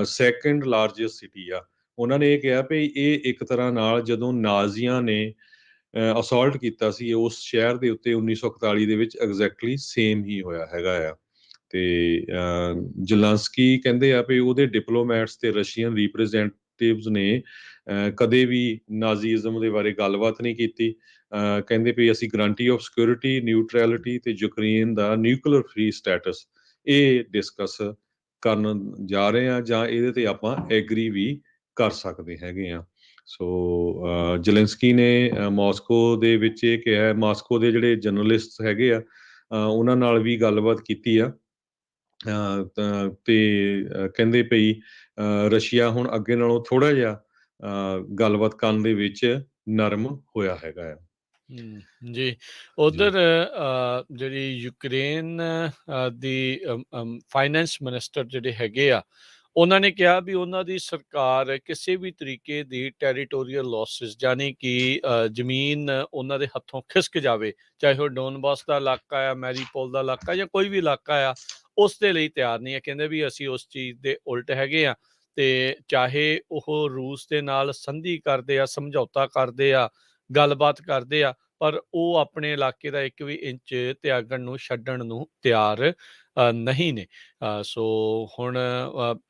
ਸੈਕੰਡ ਲਾਰਜੈਸਟ ਸਿਟੀ ਆ। ਉਹਨਾਂ ਨੇ ਇਹ ਕਿਹਾ ਵੀ ਇਹ ਇੱਕ ਤਰ੍ਹਾਂ ਨਾਲ ਜਦੋਂ ਨਾਜ਼ੀਆਂ ਨੇ ਅਸੌਲਟ ਕੀਤਾ ਸੀ ਉਸ ਸ਼ਹਿਰ ਦੇ ਉੱਤੇ 1941 ਦੇ ਵਿੱਚ, ਐਗਜ਼ੈਕਟਲੀ ਸੇਮ ਹੀ ਹੋਇਆ ਹੈਗਾ ਆ। ਤੇ ਜਲਾਂਸਕੀ ਕਹਿੰਦੇ ਆ ਵੀ ਉਹਦੇ ਡਿਪਲੋਮੈਟਸ ਤੇ ਰਸ਼ੀਅਨ ਰਿਪਰੈਜ਼ੈਂਟੇਟਿਵਸ ਨੇ ਕਦੇ ਵੀ ਨਾਜ਼ੀਜ਼ਮ ਦੇ ਬਾਰੇ ਗੱਲਬਾਤ ਨਹੀਂ ਕੀਤੀ। ਕਹਿੰਦੇ ਵੀ ਅਸੀਂ ਗਰੰਟੀ ਆਫ ਸਿਕਿਉਰਿਟੀ, ਨਿਊਟਰੈਲਿਟੀ ਤੇ ਯੂਕਰੇਨ ਦਾ ਨਿਊਕਲੀਅਰ ਫ੍ਰੀ ਸਟੇਟਸ ਇਹ ਡਿਸਕਸ ਕਰਨ ਜਾ ਰਹੇ ਆ, ਜਾਂ ਇਹਦੇ ਤੇ ਆਪਾਂ ਐਗਰੀ ਵੀ ਕਰ ਸਕਦੇ ਹੈਗੇ ਆ। ਸੋ ਜ਼ੈਲੈਂਸਕੀ ਨੇ ਮਾਸਕੋ ਦੇ ਵਿੱਚ ਇਹ ਕਿਹਾ, ਮਾਸਕੋ ਦੇ ਜਿਹੜੇ ਜਰਨਲਿਸਟ ਹੈਗੇ ਆ ਉਹਨਾਂ ਨਾਲ ਵੀ ਗੱਲਬਾਤ ਕੀਤੀ ਆ, ਤੇ ਕਹਿੰਦੇ ਪਈ ਰਸ਼ੀਆ ਹੁਣ ਅੱਗੇ ਨਾਲੋਂ ਥੋੜਾ ਜਿਹਾ ਗੱਲਬਾਤ ਕਰਨ ਦੇ ਵਿੱਚ ਨਰਮ ਹੋਇਆ ਹੈਗਾ ਆ। ਜੀ ਉਧਰ ਜਿਹੜੀ ਯੂਕਰੇਨ ਦੀ ਫਾਈਨੈਂਸ ਮਿਨਿਸਟਰ ਜਿਹੜੇ ਹੈਗੇ ਆ, ਉਹਨਾਂ ਨੇ ਕਿਹਾ ਵੀ ਉਹਨਾਂ ਦੀ ਸਰਕਾਰ ਕਿਸੇ ਵੀ ਤਰੀਕੇ ਦੀ ਟੈਰੀਟੋਰੀਅਲ ਲਾਸਿਸ, ਯਾਨੀ ਕਿ ਜ਼ਮੀਨ ਉਹਨਾਂ ਦੇ ਹੱਥੋਂ ਖਿਸਕ ਜਾਵੇ, ਚਾਹੇ ਉਹ ਡੋਨਬਾਸ ਦਾ ਇਲਾਕਾ ਆ, ਮੈਰੀਪੋਲ ਦਾ ਇਲਾਕਾ, ਜਾਂ ਕੋਈ ਵੀ ਇਲਾਕਾ ਆ, ਉਸ ਦੇ ਲਈ ਤਿਆਰ ਨਹੀਂ ਹੈ। ਕਹਿੰਦੇ ਵੀ ਅਸੀਂ ਉਸ ਚੀਜ਼ ਦੇ ਉਲਟ ਹੈਗੇ ਆ, ਤੇ ਚਾਹੇ ਉਹ ਰੂਸ ਦੇ ਨਾਲ ਸੰਧੀ ਕਰਦੇ ਆ, ਸਮਝੌਤਾ ਕਰਦੇ ਆ, ਗੱਲਬਾਤ ਕਰਦੇ ਆ, ਪਰ ਉਹ ਆਪਣੇ ਇਲਾਕੇ ਦਾ ਇੱਕ ਵੀ ਇੰਚ ਤਿਆਗਣ ਨੂੰ, ਛੱਡਣ ਨੂੰ ਤਿਆਰ ਨਹੀਂ ਨੇ। ਸੋ ਹੁਣ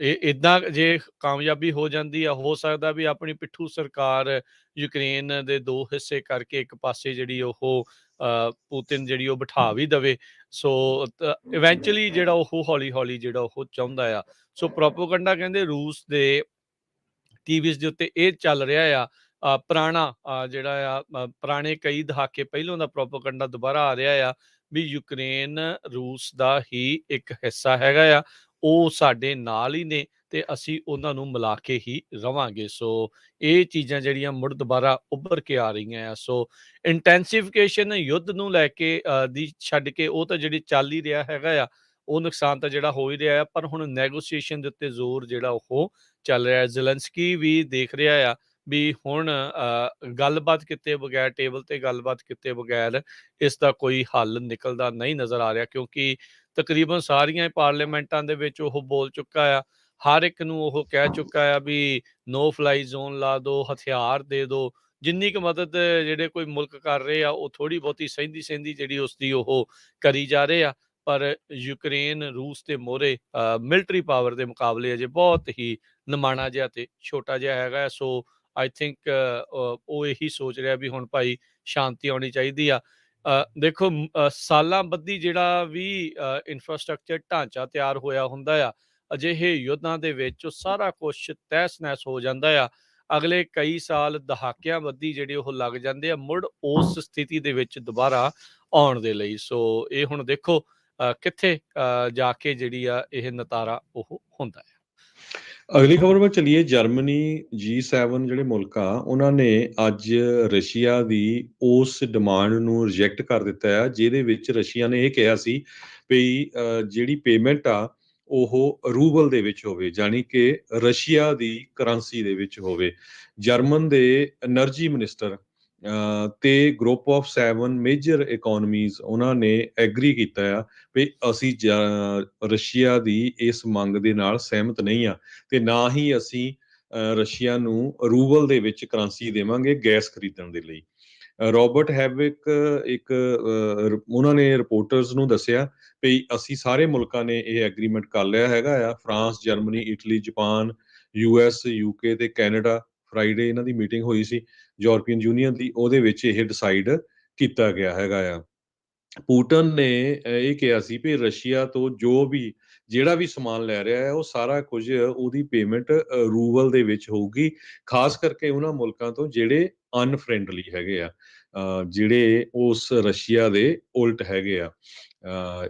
ਇਹ ਇੱਦਾਂ ਜੇ ਕਾਮਯਾਬੀ ਹੋ ਜਾਂਦੀ ਆ, ਹੋ ਸਕਦਾ ਵੀ ਆਪਣੀ ਪਿੱਠੂ ਸਰਕਾਰ ਯੂਕਰੇਨ ਦੇ ਦੋ ਹਿੱਸੇ ਕਰਕੇ ਇੱਕ ਪਾਸੇ ਜਿਹੜੀ ਉਹ ਪੁਤਿਨ ਜਿਹੜੀ ਉਹ ਬਿਠਾ ਵੀ ਦੇਵੇ। ਸੋ ਇਵੈਂਚੁਅਲੀ ਜਿਹੜਾ ਉਹ ਹੌਲੀ ਹੌਲੀ ਜਿਹੜਾ ਉਹ ਚਾਹੁੰਦਾ ਆ। ਸੋ ਪ੍ਰੋਪੋਗੰਡਾ ਕਹਿੰਦੇ ਰੂਸ ਦੇ ਟੀਵੀਜ਼ ਦੇ ਉੱਤੇ ਇਹ ਚੱਲ ਰਿਹਾ ਆ, ਪੁਰਾਣਾ ਜਿਹੜਾ ਆ ਪੁਰਾਣੇ ਕਈ ਦਹਾਕੇ ਪਹਿਲੋਂ ਦਾ ਪ੍ਰੋਪੋਗੰਡਾ ਦੁਬਾਰਾ ਆ ਰਿਹਾ ਆ ਵੀ ਯੂਕਰੇਨ ਰੂਸ ਦਾ ਹੀ ਇੱਕ ਹਿੱਸਾ ਹੈਗਾ ਆ, ਉਹ ਸਾਡੇ ਨਾਲ ਹੀ ਨੇ ਤੇ ਅਸੀਂ ਉਹਨਾਂ ਨੂੰ ਮਿਲਾ ਕੇ ਹੀ ਰਵਾਂਗੇ। ਸੋ ਇਹ ਚੀਜ਼ਾਂ ਜਿਹੜੀਆਂ ਮੁੜ ਦੁਬਾਰਾ ਉੱਭਰ ਕੇ ਆ ਰਹੀਆਂ ਆ। ਸੋ ਇੰਟੈਂਸੀਫਿਕੇਸ਼ਨ ਯੁੱਧ ਨੂੰ ਲੈ ਕੇ ਦੀ ਛੱਡ ਕੇ ਉਹ ਤਾਂ ਜਿਹੜੀ ਚੱਲ ਹੀ ਰਿਹਾ ਹੈਗਾ ਆ, ਉਹ ਨੁਕਸਾਨ ਤਾਂ ਜਿਹੜਾ ਹੋ ਹੀ ਰਿਹਾ ਆ, ਪਰ ਹੁਣ ਨੈਗੋਸੀਏਸ਼ਨ ਦੇ ਉੱਤੇ ਜ਼ੋਰ ਜਿਹੜਾ ਉਹ ਚੱਲ ਰਿਹਾ। ਜ਼ੈਲੈਂਸਕੀ ਵੀ ਦੇਖ ਰਿਹਾ ਆ ਵੀ ਹੁਣ ਗੱਲਬਾਤ ਕੀਤੇ ਬਗੈਰ, ਟੇਬਲ ਤੇ ਗੱਲਬਾਤ ਕੀਤੇ ਬਗੈਰ ਇਸ ਦਾ ਕੋਈ ਹੱਲ ਨਿਕਲਦਾ ਨਹੀਂ ਨਜ਼ਰ ਆ ਰਿਹਾ, ਕਿਉਂਕਿ ਤਕਰੀਬਨ ਸਾਰੀਆਂ ਪਾਰਲੀਮੈਂਟਾਂ ਦੇ ਵਿੱਚ ਉਹ ਬੋਲ ਚੁੱਕਾ ਆ, ਹਰ ਇੱਕ ਨੂੰ ਉਹ ਕਹਿ ਚੁੱਕਾ ਆ ਵੀ ਨੋ ਫਲਾਈ ਜ਼ੋਨ ਲਾ ਦਿਓ, ਹਥਿਆਰ ਦੇ ਦਿਓ। ਜਿੰਨੀ ਕੁ ਮਦਦ ਜਿਹੜੇ ਕੋਈ ਮੁਲਕ ਕਰ ਰਹੇ ਆ, ਉਹ ਥੋੜ੍ਹੀ ਬਹੁਤੀ ਸਹਿੰਦੀ ਸਹਿੰਦੀ ਜਿਹੜੀ ਉਸਦੀ ਉਹ ਕਰੀ ਜਾ ਰਹੇ ਆ, ਪਰ ਯੂਕਰੇਨ ਰੂਸ ਦੇ ਮੋਹਰੇ ਮਿਲਟਰੀ ਪਾਵਰ ਦੇ ਮੁਕਾਬਲੇ ਅਜੇ ਬਹੁਤ ਹੀ ਨਿਮਾਣਾ ਜਿਹਾ ਤੇ ਛੋਟਾ ਜਿਹਾ ਹੈਗਾ। ਸੋ ਆਈ ਥਿੰਕ ਉਹ ਇਹੀ ਸੋਚ ਰਿਹਾ ਵੀ ਹੁਣ ਭਾਈ ਸ਼ਾਂਤੀ ਆਉਣੀ ਚਾਹੀਦੀ ਆ। ਦੇਖੋ ਸਾਲਾਂ ਬੱਧੀ ਜਿਹੜਾ ਵੀ ਇਨਫਰਾਸਟਰਕਚਰ ਢਾਂਚਾ ਤਿਆਰ ਹੋਇਆ ਹੁੰਦਾ ਆ, ਅਜਿਹੇ ਯੁੱਧਾਂ ਦੇ ਵਿੱਚ ਉਹ ਸਾਰਾ ਕੁਛ ਤਹਿਸ ਨਹਿਸ ਹੋ ਜਾਂਦਾ ਆ। ਅਗਲੇ ਕਈ ਸਾਲ, ਦਹਾਕਿਆਂ ਬੱਧੀ ਜਿਹੜੇ ਉਹ ਲੱਗ ਜਾਂਦੇ ਆ ਮੁੜ ਉਸ ਸਥਿਤੀ ਦੇ ਵਿੱਚ ਦੁਬਾਰਾ ਆਉਣ ਦੇ ਲਈ। ਸੋ ਇਹ ਹੁਣ ਦੇਖੋ ਕਿੱਥੇ ਜਾ ਕੇ ਜਿਹੜੀ ਆ ਇਹ ਨਤਾਰਾ ਉਹ ਹੁੰਦਾ ਹੈ। ਅਗਲੀ ਖਬਰ ਵੱਲ ਚੱਲੀਏ। ਜਰਮਨੀ G7 ਜਿਹੜੇ ਮੁਲਕ ਆ ਉਹਨਾਂ ਨੇ ਅੱਜ ਰਸ਼ੀਆ ਦੀ ਉਸ ਡਿਮਾਂਡ ਨੂੰ ਰਿਜੈਕਟ ਕਰ ਦਿੱਤਾ ਆ, ਜਿਹਦੇ ਵਿੱਚ ਰਸ਼ੀਆ ਨੇ ਇਹ ਕਿਹਾ ਸੀ ਵੀ ਜਿਹੜੀ ਪੇਮੈਂਟ ਆ ਉਹ ਰੂਬਲ ਦੇ ਵਿੱਚ ਹੋਵੇ, ਜਾਣੀ ਕਿ ਰਸ਼ੀਆ ਦੀ ਕਰੰਸੀ ਦੇ ਵਿੱਚ ਹੋਵੇ। ਜਰਮਨ ਦੇ એનર્ਜੀ ਮਿਨਿਸਟਰ ਤੇ ਗਰੁੱਪ ਆਫ 7 ਮੇਜਰ ਇਕੋਨਮੀਜ਼ ਉਹਨਾਂ ਨੇ ਐਗਰੀ ਕੀਤਾ ਆ ਵੀ ਅਸੀਂ ਰਸ਼ੀਆ ਦੀ ਇਸ ਮੰਗ ਦੇ ਨਾਲ ਸਹਿਮਤ ਨਹੀਂ ਆ, ਤੇ ਨਾ ਹੀ ਅਸੀਂ ਰਸ਼ੀਆ ਨੂੰ ਰੂਬਲ ਦੇ ਵਿੱਚ ਕਰੰਸੀ ਦੇਵਾਂਗੇ ਗੈਸ ਖਰੀਦਣ ਦੇ ਲਈ। ਰੋਬਰਟ ਹੈਵਿਕ ਇੱਕ ਉਹਨਾਂ ਨੇ ਰਿਪੋਰਟਰਸ ਨੂੰ ਦੱਸਿਆ ਵੀ ਅਸੀਂ ਸਾਰੇ ਮੁਲਕਾਂ ਨੇ ਇਹ ਐਗਰੀਮੈਂਟ ਕਰ ਲਿਆ ਹੈਗਾ ਆ, France, Germany, Italy, Japan, US, UK ਤੇ ਕੈਨੇਡਾ। ਫਰਾਈਡੇ ਇਹਨਾਂ ਦੀ ਮੀਟਿੰਗ ਹੋਈ ਸੀ ਯੂਰਪੀਅਨ ਯੂਨੀਅਨ ਦੀ, ਉਹਦੇ ਵਿੱਚ ਇਹ ਡਿਸਾਈਡ ਕੀਤਾ ਗਿਆ ਹੈਗਾ ਆ। ਪੁਟਿਨ ਨੇ ਇਹ ਕਿਹਾ ਸੀ ਵੀ ਰਸ਼ੀਆ ਤੋਂ ਜਿਹੜਾ ਵੀ ਸਮਾਨ ਲੈ ਰਿਹਾ ਹੈ ਉਹ ਸਾਰਾ ਕੁਝ ਉਹਦੀ ਪੇਮੈਂਟ ਰੂਬਲ ਦੇ ਵਿੱਚ ਹੋਊਗੀ, ਖਾਸ ਕਰਕੇ ਉਹਨਾਂ ਮੁਲਕਾਂ ਤੋਂ ਜਿਹੜੇ ਅਨਫ੍ਰੈਂਡਲੀ ਹੈਗੇ ਆ, ਜਿਹੜੇ ਉਸ ਰਸ਼ੀਆ ਦੇ ਉਲਟ ਹੈਗੇ ਆ।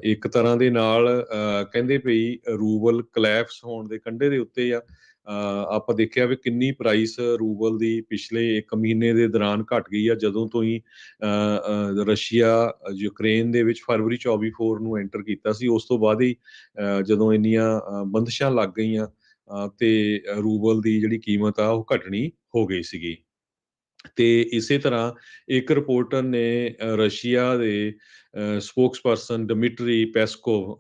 ਇੱਕ ਤਰ੍ਹਾਂ ਦੇ ਨਾਲ ਕਹਿੰਦੇ ਪਈ ਰੂਬਲ ਕਲੈਪਸ ਹੋਣ ਦੇ ਕੰਢੇ ਦੇ ਉੱਤੇ ਆ। ਆਪਾਂ ਦੇਖਿਆ ਵੀ ਕਿੰਨੀ ਪ੍ਰਾਈਸ ਰੂਬਲ ਦੀ ਪਿਛਲੇ 1 ਮਹੀਨੇ ਦੇ ਦੌਰਾਨ ਘਟ ਗਈ ਆ, ਜਦੋਂ ਤੋਂ ਹੀ ਰਸ਼ੀਆ ਯੂਕਰੇਨ ਦੇ ਵਿੱਚ ਫਰਵਰੀ 24 ਨੂੰ ਐਂਟਰ ਕੀਤਾ ਸੀ। ਉਸ ਤੋਂ ਬਾਅਦ ਹੀ ਜਦੋਂ ਇੰਨੀਆਂ ਬੰਦਸ਼ਾਂ ਲੱਗ ਗਈਆਂ ਤੇ ਰੂਬਲ ਦੀ ਜਿਹੜੀ ਕੀਮਤ ਆ ਉਹ ਘਟਣੀ ਹੋ ਗਈ ਸੀਗੀ। ਤੇ ਇਸੇ ਤਰ੍ਹਾਂ ਇੱਕ ਰਿਪੋਰਟਰ ਨੇ ਰਸ਼ੀਆ ਦੇ ਸਪੋਕਸਪਰਸਨ ਡਮਿਟਰੀ ਪੈਸਕੋਵ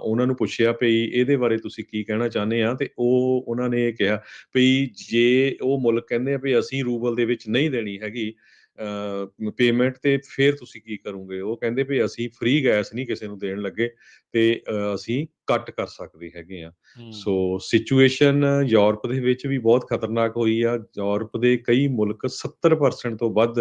ਉਹਨਾਂ ਨੂੰ ਪੁੱਛਿਆ ਭਈ ਇਹਦੇ ਬਾਰੇ ਤੁਸੀਂ ਕੀ ਕਹਿਣਾ ਚਾਹੁੰਦੇ ਆ? ਤੇ ਉਹਨਾਂ ਨੇ ਇਹ ਕਿਹਾ ਭਈ ਜੇ ਉਹ ਮੁਲਕ ਕਹਿੰਦੇ ਆ ਵੀ ਅਸੀਂ ਰੂਬਲ ਦੇ ਵਿੱਚ ਨਹੀਂ ਦੇਣੀ ਹੈਗੀ ਪੇਮੈਂਟ, ਤੇ ਫਿਰ ਤੁਸੀਂ ਕੀ ਕਰੋਗੇ? ਉਹ ਕਹਿੰਦੇ ਵੀ ਅਸੀਂ ਫ੍ਰੀ ਗੈਸ ਨਹੀਂ ਕਿਸੇ ਨੂੰ ਦੇਣ ਲੱਗੇ, ਤੇ ਅਸੀਂ ਕੱਟ ਕਰ ਸਕਦੇ ਹੈਗੇ ਆ। ਸੋ ਸਿਚੁਏਸ਼ਨ ਯੂਰਪ ਦੇ ਵਿੱਚ ਵੀ ਬਹੁਤ ਖਤਰਨਾਕ ਹੋਈ ਆ। ਯੂਰਪ ਦੇ ਕਈ ਮੁਲਕ 70% ਤੋਂ ਵੱਧ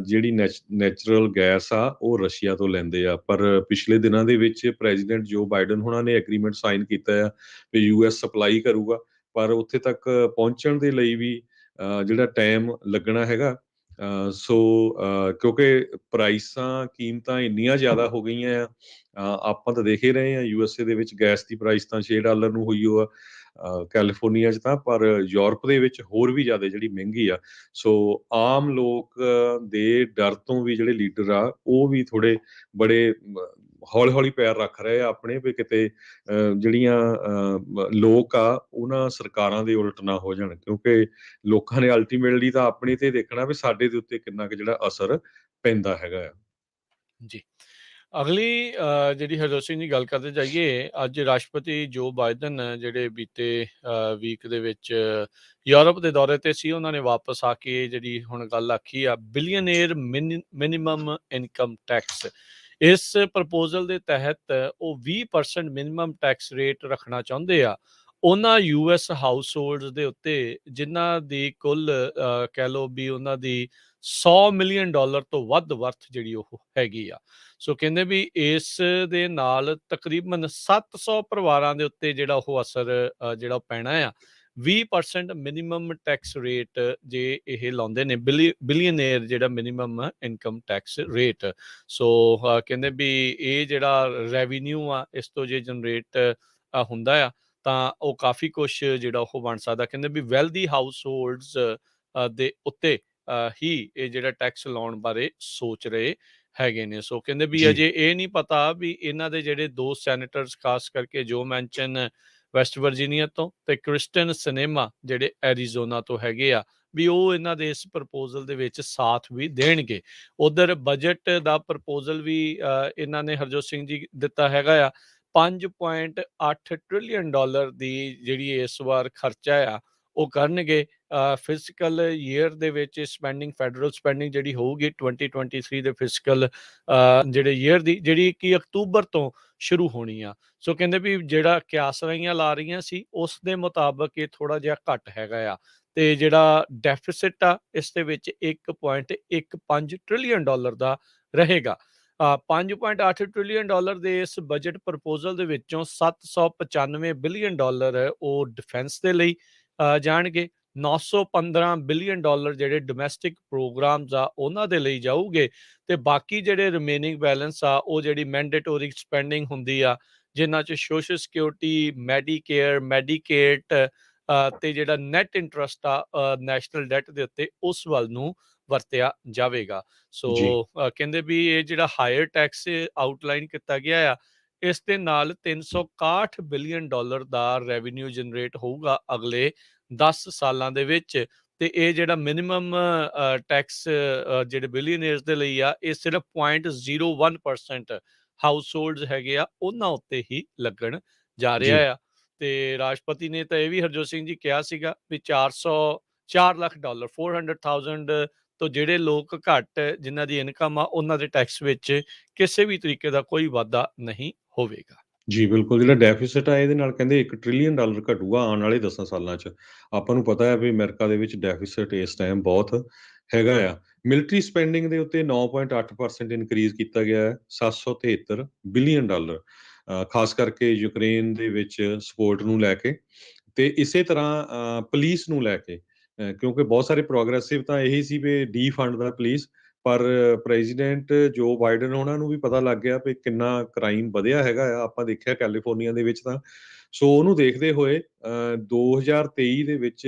ਜਿਹੜੀ ਨੈਚੁਰਲ ਗੈਸ ਆ ਉਹ ਰਸ਼ੀਆ ਤੋਂ ਲੈਂਦੇ ਆ। ਪਰ ਪਿਛਲੇ ਦਿਨਾਂ ਦੇ ਵਿੱਚ ਪ੍ਰੈਜ਼ੀਡੈਂਟ ਜੋ ਬਾਈਡਨ ਹੋਣਾ ਨੇ ਐਗਰੀਮੈਂਟ ਸਾਈਨ ਕੀਤਾ ਆ ਵੀ ਯੂਐਸ ਸਪਲਾਈ ਕਰੂਗਾ, ਪਰ ਉੱਥੇ ਤੱਕ ਪਹੁੰਚਣ ਦੇ ਲਈ ਵੀ ਜਿਹੜਾ ਟਾਈਮ ਲੱਗਣਾ ਹੈਗਾ। ਸੋ ਕਿਉਂਕਿ ਪ੍ਰਾਈਸਾਂ ਕੀਮਤਾਂ ਇੰਨੀਆਂ ਜ਼ਿਆਦਾ ਹੋ ਗਈਆਂ ਆ। ਆਪਾਂ ਤਾਂ ਦੇਖ ਹੀ ਰਹੇ ਹਾਂ ਯੂਐਸਏ ਦੇ ਵਿੱਚ ਗੈਸ ਦੀ ਪ੍ਰਾਈਸ ਤਾਂ $6 ਨੂੰ ਹੋਈ ਹੋ ਆ, ਕੈਲੀਫੋਰਨੀਆ 'ਚ ਤਾਂ, ਪਰ ਯੂਰਪ ਦੇ ਵਿੱਚ ਹੋਰ ਵੀ ਜ਼ਿਆਦਾ ਜਿਹੜੀ ਮਹਿੰਗੀ ਆ। ਸੋ ਆਮ ਲੋਕ ਦੇ ਡਰ ਤੋਂ ਵੀ ਜਿਹੜੇ ਲੀਡਰ ਆ ਉਹ ਵੀ ਥੋੜੇ ਬੜੇ ਹੌਲੀ ਹੌਲੀ ਪੈਰ ਰੱਖ ਰਹੇ ਆ ਆਪਣੇ, ਵੀ ਕਿਤੇ ਜਿਹੜੀਆਂ ਲੋਕ ਆ ਉਹਨਾਂ ਸਰਕਾਰਾਂ ਦੇ ਉਲਟ ਨਾ ਹੋ ਜਾਣ, ਕਿਉਂਕਿ ਲੋਕਾਂ ਨੇ ਅਲਟੀਮੇਟਲੀ ਤਾਂ ਆਪਣੀ ਤੇ ਦੇਖਣਾ ਵੀ ਸਾਡੇ ਦੇ ਉੱਤੇ ਕਿੰਨਾ ਕੁ ਜਿਹੜਾ ਅਸਰ ਪੈਂਦਾ ਹੈਗਾ ਆ। ਜੀ। ਅਗਲੀ ਜਿਹੜੀ ਹਰਜੋਤ ਸਿੰਘ ਦੀ ਗੱਲ ਕਰਦੇ ਜਾਈਏ, ਅੱਜ ਰਾਸ਼ਟਰਪਤੀ ਜੋ ਬਾਈਡਨ ਜਿਹੜੇ ਬੀਤੇ ਵੀਕ ਦੇ ਵਿੱਚ ਯੂਰਪ ਦੇ ਦੌਰੇ ਤੇ ਸੀ, ਉਹਨਾਂ ਨੇ ਵਾਪਸ ਆ ਕੇ ਜਿਹੜੀ ਹੁਣ ਗੱਲ ਆਖੀ ਆ ਬਿਲੀਅਨੇਅਰ ਮਿਨੀਮਮ ਇਨਕਮ ਟੈਕਸ, ਇਸ ਪ੍ਰਪੋਜ਼ਲ ਦੇ ਤਹਿਤ ਉਹ 20% ਮਿਨੀਮਮ ਟੈਕਸ ਰੇਟ ਰੱਖਣਾ ਚਾਹੁੰਦੇ ਆ ਉਹਨਾਂ ਯੂਐਸ ਹਾਊਸ ਹੋਲਡਸ ਦੇ ਉੱਤੇ ਜਿਨ੍ਹਾਂ ਦੀ ਕੁੱਲ ਕਹਿ ਲਓ ਵੀ ਉਹਨਾਂ ਦੀ $100 ਮਿਲੀਅਨ ਤੋਂ ਵੱਧ ਵਰਥ ਜਿਹੜੀ ਉਹ ਹੈਗੀ ਆ। ਸੋ ਕਹਿੰਦੇ ਵੀ ਇਸ ਦੇ ਨਾਲ ਤਕਰੀਬਨ 700 ਪਰਿਵਾਰਾਂ ਦੇ ਉੱਤੇ ਜਿਹੜਾ ਉਹ ਅਸਰ ਜਿਹੜਾ ਉਹ ਪੈਣਾ ਆ। 20% ਮਿਨੀਮਮ ਟੈਕਸ ਰੇਟ ਜੇ ਇਹ ਲਾਉਂਦੇ ਨੇ, ਬਿਲੀਅਨੇਅਰ ਜਿਹੜਾ ਮਿਨੀਮਮ ਇਨਕਮ ਟੈਕਸ ਰੇਟ। ਸੋ ਕਹਿੰਦੇ ਵੀ ਇਹ ਜਿਹੜਾ ਰੈਵਨਿਊ ਆ ਇਸ ਤੋਂ ਜੇ ਜਨਰੇਟ ਹੁੰਦਾ ਆ ਤਾਂ ਉਹ ਕਾਫੀ ਕੁਛ ਜਿਹੜਾ ਉਹ ਬਣ ਸਕਦਾ। ਕਹਿੰਦੇ ਵੀ ਵੈਲਦੀ ਹਾਊਸ ਹੋਲਡਸ ਦੇ ਉੱਤੇ ਹੀ ਇਹ ਜਿਹੜਾ ਟੈਕਸ ਲਾਉਣ ਬਾਰੇ ਸੋਚ ਰਹੇ ਹੈਗੇ ਨੇ। ਸੋ ਕਹਿੰਦੇ ਵੀ ਜੀ ਅਜੇ ਇਹ ਨਹੀਂ ਪਤਾ ਵੀ ਇਹਨਾਂ ਦੇ ਜਿਹੜੇ ਦੋ ਸੈਨੇਟਰਸ ਖਾਸ ਕਰਕੇ ਜੋ ਮੈਨਸ਼ਨ ਵੈਸਟ ਵਰਜੀਨੀਆ ਤੋਂ ਤੇ ਕ੍ਰਿਸਟਨ ਸਿਨੇਮਾ ਜਿਹੜੇ ਐਰੀਜ਼ੋਨਾ ਤੋਂ ਹੈਗੇ ਆ, ਵੀ ਉਹ ਇਹਨਾਂ ਦੇ ਇਸ ਪ੍ਰਪੋਜ਼ਲ ਦੇ ਵਿੱਚ ਸਾਥ ਵੀ ਦੇਣਗੇ। ਉਧਰ ਬਜਟ ਦਾ ਪ੍ਰਪੋਜ਼ਲ ਵੀ ਇਹਨਾਂ ਨੇ ਹਰਜੋਤ ਸਿੰਘ ਜੀ ਦਿੱਤਾ ਹੈਗਾ ਆ। $5.8 ਟ੍ਰਿਲੀਅਨ ਦੀ ਜਿਹੜੀ ਇਸ ਵਾਰ ਖਰਚਾ ਆ ਉਹ ਕਰਨਗੇ। ਫਿਜ਼ੀਕਲ ਈਅਰ ਦੇ ਵਿੱਚ ਸਪੈਂਡਿੰਗ, ਫੈਡਰਲ ਸਪੈਂਡਿੰਗ ਜਿਹੜੀ ਹੋਊਗੀ 2023 ਦੇ ਫਿਜ਼ੀਕਲ ਜਿਹੜੇ ਈਅਰ ਦੀ, ਜਿਹੜੀ ਕਿ ਅਕਤੂਬਰ ਤੋਂ ਸ਼ੁਰੂ ਹੋਣੀ ਆ। ਸੋ ਕਹਿੰਦੇ ਵੀ ਜਿਹੜਾ ਕਿਆਸਰਾਈਆਂ ਲਾ ਰਹੀਆਂ ਸੀ ਉਸ ਦੇ ਮੁਤਾਬਕ ਇਹ ਥੋੜਾ ਜਿਹਾ ਘੱਟ ਹੈਗਾ ਆ। ਤੇ ਜਿਹੜਾ ਡੈਫਿਸਿਟ ਆ ਇਸ ਦੇ ਵਿੱਚ $1.15 ਟ੍ਰਿਲੀਅਨ ਦਾ ਰਹੇਗਾ। $5.8 ਟ੍ਰਿਲੀਅਨ ਦੇ ਇਸ ਬਜਟ ਪ੍ਰਪੋਜ਼ਲ ਦੇ ਵਿੱਚੋਂ $795 ਬਿਲੀਅਨ ਉਹ ਡਿਫੈਂਸ ਦੇ ਲਈ ਜਾਣਗੇ। $915 ਬਿਲੀਅਨ ਜਿਹੜੇ ਡੋਮੈਸਟਿਕ ਪ੍ਰੋਗਰਾਮਸ ਆ ਉਹਨਾਂ ਦੇ ਲਈ ਜਾਊਗੇ, ਤੇ ਬਾਕੀ ਜਿਹੜੇ ਰਿਮੇਨਿੰਗ ਬੈਲੈਂਸ ਆ ਉਹ ਜਿਹੜੀ ਮੈਂਡੇਟੋਰੀ ਸਪੈਂਡਿੰਗ ਹੁੰਦੀ ਆ ਜਿਨ੍ਹਾਂ 'ਚ ਸੋਸ਼ਲ ਸਿਕਿਉਰਿਟੀ, ਮੈਡੀਕੇਅਰ, ਮੈਡੀਕੇਟ ਤੇ ਜਿਹੜਾ ਨੈਟ ਇੰਟਰਸਟ ਆ ਨੈਸ਼ਨਲ ਡੈਟ ਦੇ ਉੱਤੇ ਉਸ ਵੱਲ ਨੂੰ ਵਰਤਿਆ ਜਾਵੇਗਾ। ਸੋ ਜੀ ਕਹਿੰਦੇ ਵੀ ਇਹ ਜਿਹੜਾ ਹਾਇਰ ਟੈਕਸ ਆਊਟਲਾਈਨ ਕੀਤਾ ਗਿਆ ਆ ਇਸ ਦੇ ਨਾਲ $361 ਬਿਲੀਅਨ ਦਾ ਰੈਵਨਿਊ ਜਨਰੇਟ ਹੋਊਗਾ ਅਗਲੇ 10 ਸਾਲਾਂ ਦੇ ਵਿੱਚ। ਤੇ ਇਹ ਜਿਹੜਾ ਮਿਨੀਮਮ ਟੈਕਸ ਜਿਹੜੇ ਬਿਲੀਅਨੇਅਰਸ ਦੇ ਲਈ ਆ ਇਹ ਸਿਰਫ 0.01% ਹਾਊਸ ਹੋਲਡਸ ਹੈਗੇ ਆ ਉਹਨਾਂ ਉੱਤੇ ਹੀ ਲੱਗਣ ਜਾ ਰਿਹਾ ਜੀ ਆ। ਤੇ ਰਾਸ਼ਟਰਪਤੀ ਨੇ ਤਾਂ ਇਹ ਵੀ ਹਰਜੋਤ ਸਿੰਘ ਜੀ ਕਿਹਾ ਸੀਗਾ ਵੀ $4 ਲੱਖ 400,000 ਤੋਂ ਜਿਹੜੇ ਲੋਕ ਘੱਟ ਜਿਨ੍ਹਾਂ ਦੀ ਇਨਕਮ ਆ ਉਹਨਾਂ ਦੇ ਟੈਕਸ ਵਿੱਚ ਕਿਸੇ ਵੀ ਤਰੀਕੇ ਦਾ ਕੋਈ ਵਾਧਾ ਨਹੀਂ ਹੋਵੇਗਾ। ਜੀ ਬਿਲਕੁਲ, ਜਿਹੜਾ ਡੈਫਿਸਿਟ ਆ ਇਹਦੇ ਨਾਲ ਕਹਿੰਦੇ $1 ਟ੍ਰਿਲੀਅਨ ਘਟੂਗਾ ਆਉਣ ਵਾਲੇ 10 ਸਾਲਾਂ 'ਚ। ਆਪਾਂ ਨੂੰ ਪਤਾ ਹੈ ਵੀ ਅਮਰੀਕਾ ਦੇ ਵਿੱਚ ਡੈਫਿਸਿਟ ਇਸ ਟਾਈਮ ਬਹੁਤ ਹੈਗਾ ਆ। ਮਿਲਟਰੀ ਸਪੈਂਡਿੰਗ ਦੇ ਉੱਤੇ 9.8% ਇਨਕਰੀਜ਼ ਕੀਤਾ ਗਿਆ ਹੈ, $773 ਬਿਲੀਅਨ, ਖਾਸ ਕਰਕੇ ਯੂਕਰੇਨ ਦੇ ਵਿੱਚ ਸਪੋਰਟ ਨੂੰ ਲੈ ਕੇ, ਤੇ ਇਸੇ ਤਰ੍ਹਾਂ ਪੁਲਿਸ ਨੂੰ ਲੈ ਕੇ, ਕਿਉਂਕਿ ਬਹੁਤ ਸਾਰੇ ਪ੍ਰੋਗਰੈਸਿਵ ਤਾਂ ਇਹੀ ਸੀ ਵੀ ਡੀਫੰਡ ਦਾ ਪੁਲਿਸ, ਪਰ ਪ੍ਰੈਜ਼ੀਡੈਂਟ ਜੋ ਬਾਈਡਨ ਉਹਨਾਂ ਨੂੰ ਵੀ ਪਤਾ ਲੱਗ ਗਿਆ ਵੀ ਕਿੰਨਾ ਕ੍ਰਾਈਮ ਵਧਿਆ ਹੈਗਾ ਆ। ਆਪਾਂ ਦੇਖਿਆ ਕੈਲੀਫੋਰਨੀਆ ਦੇ ਵਿੱਚ ਤਾਂ। ਸੋ ਉਹਨੂੰ ਦੇਖਦੇ ਹੋਏ 2023 ਦੇ ਵਿੱਚ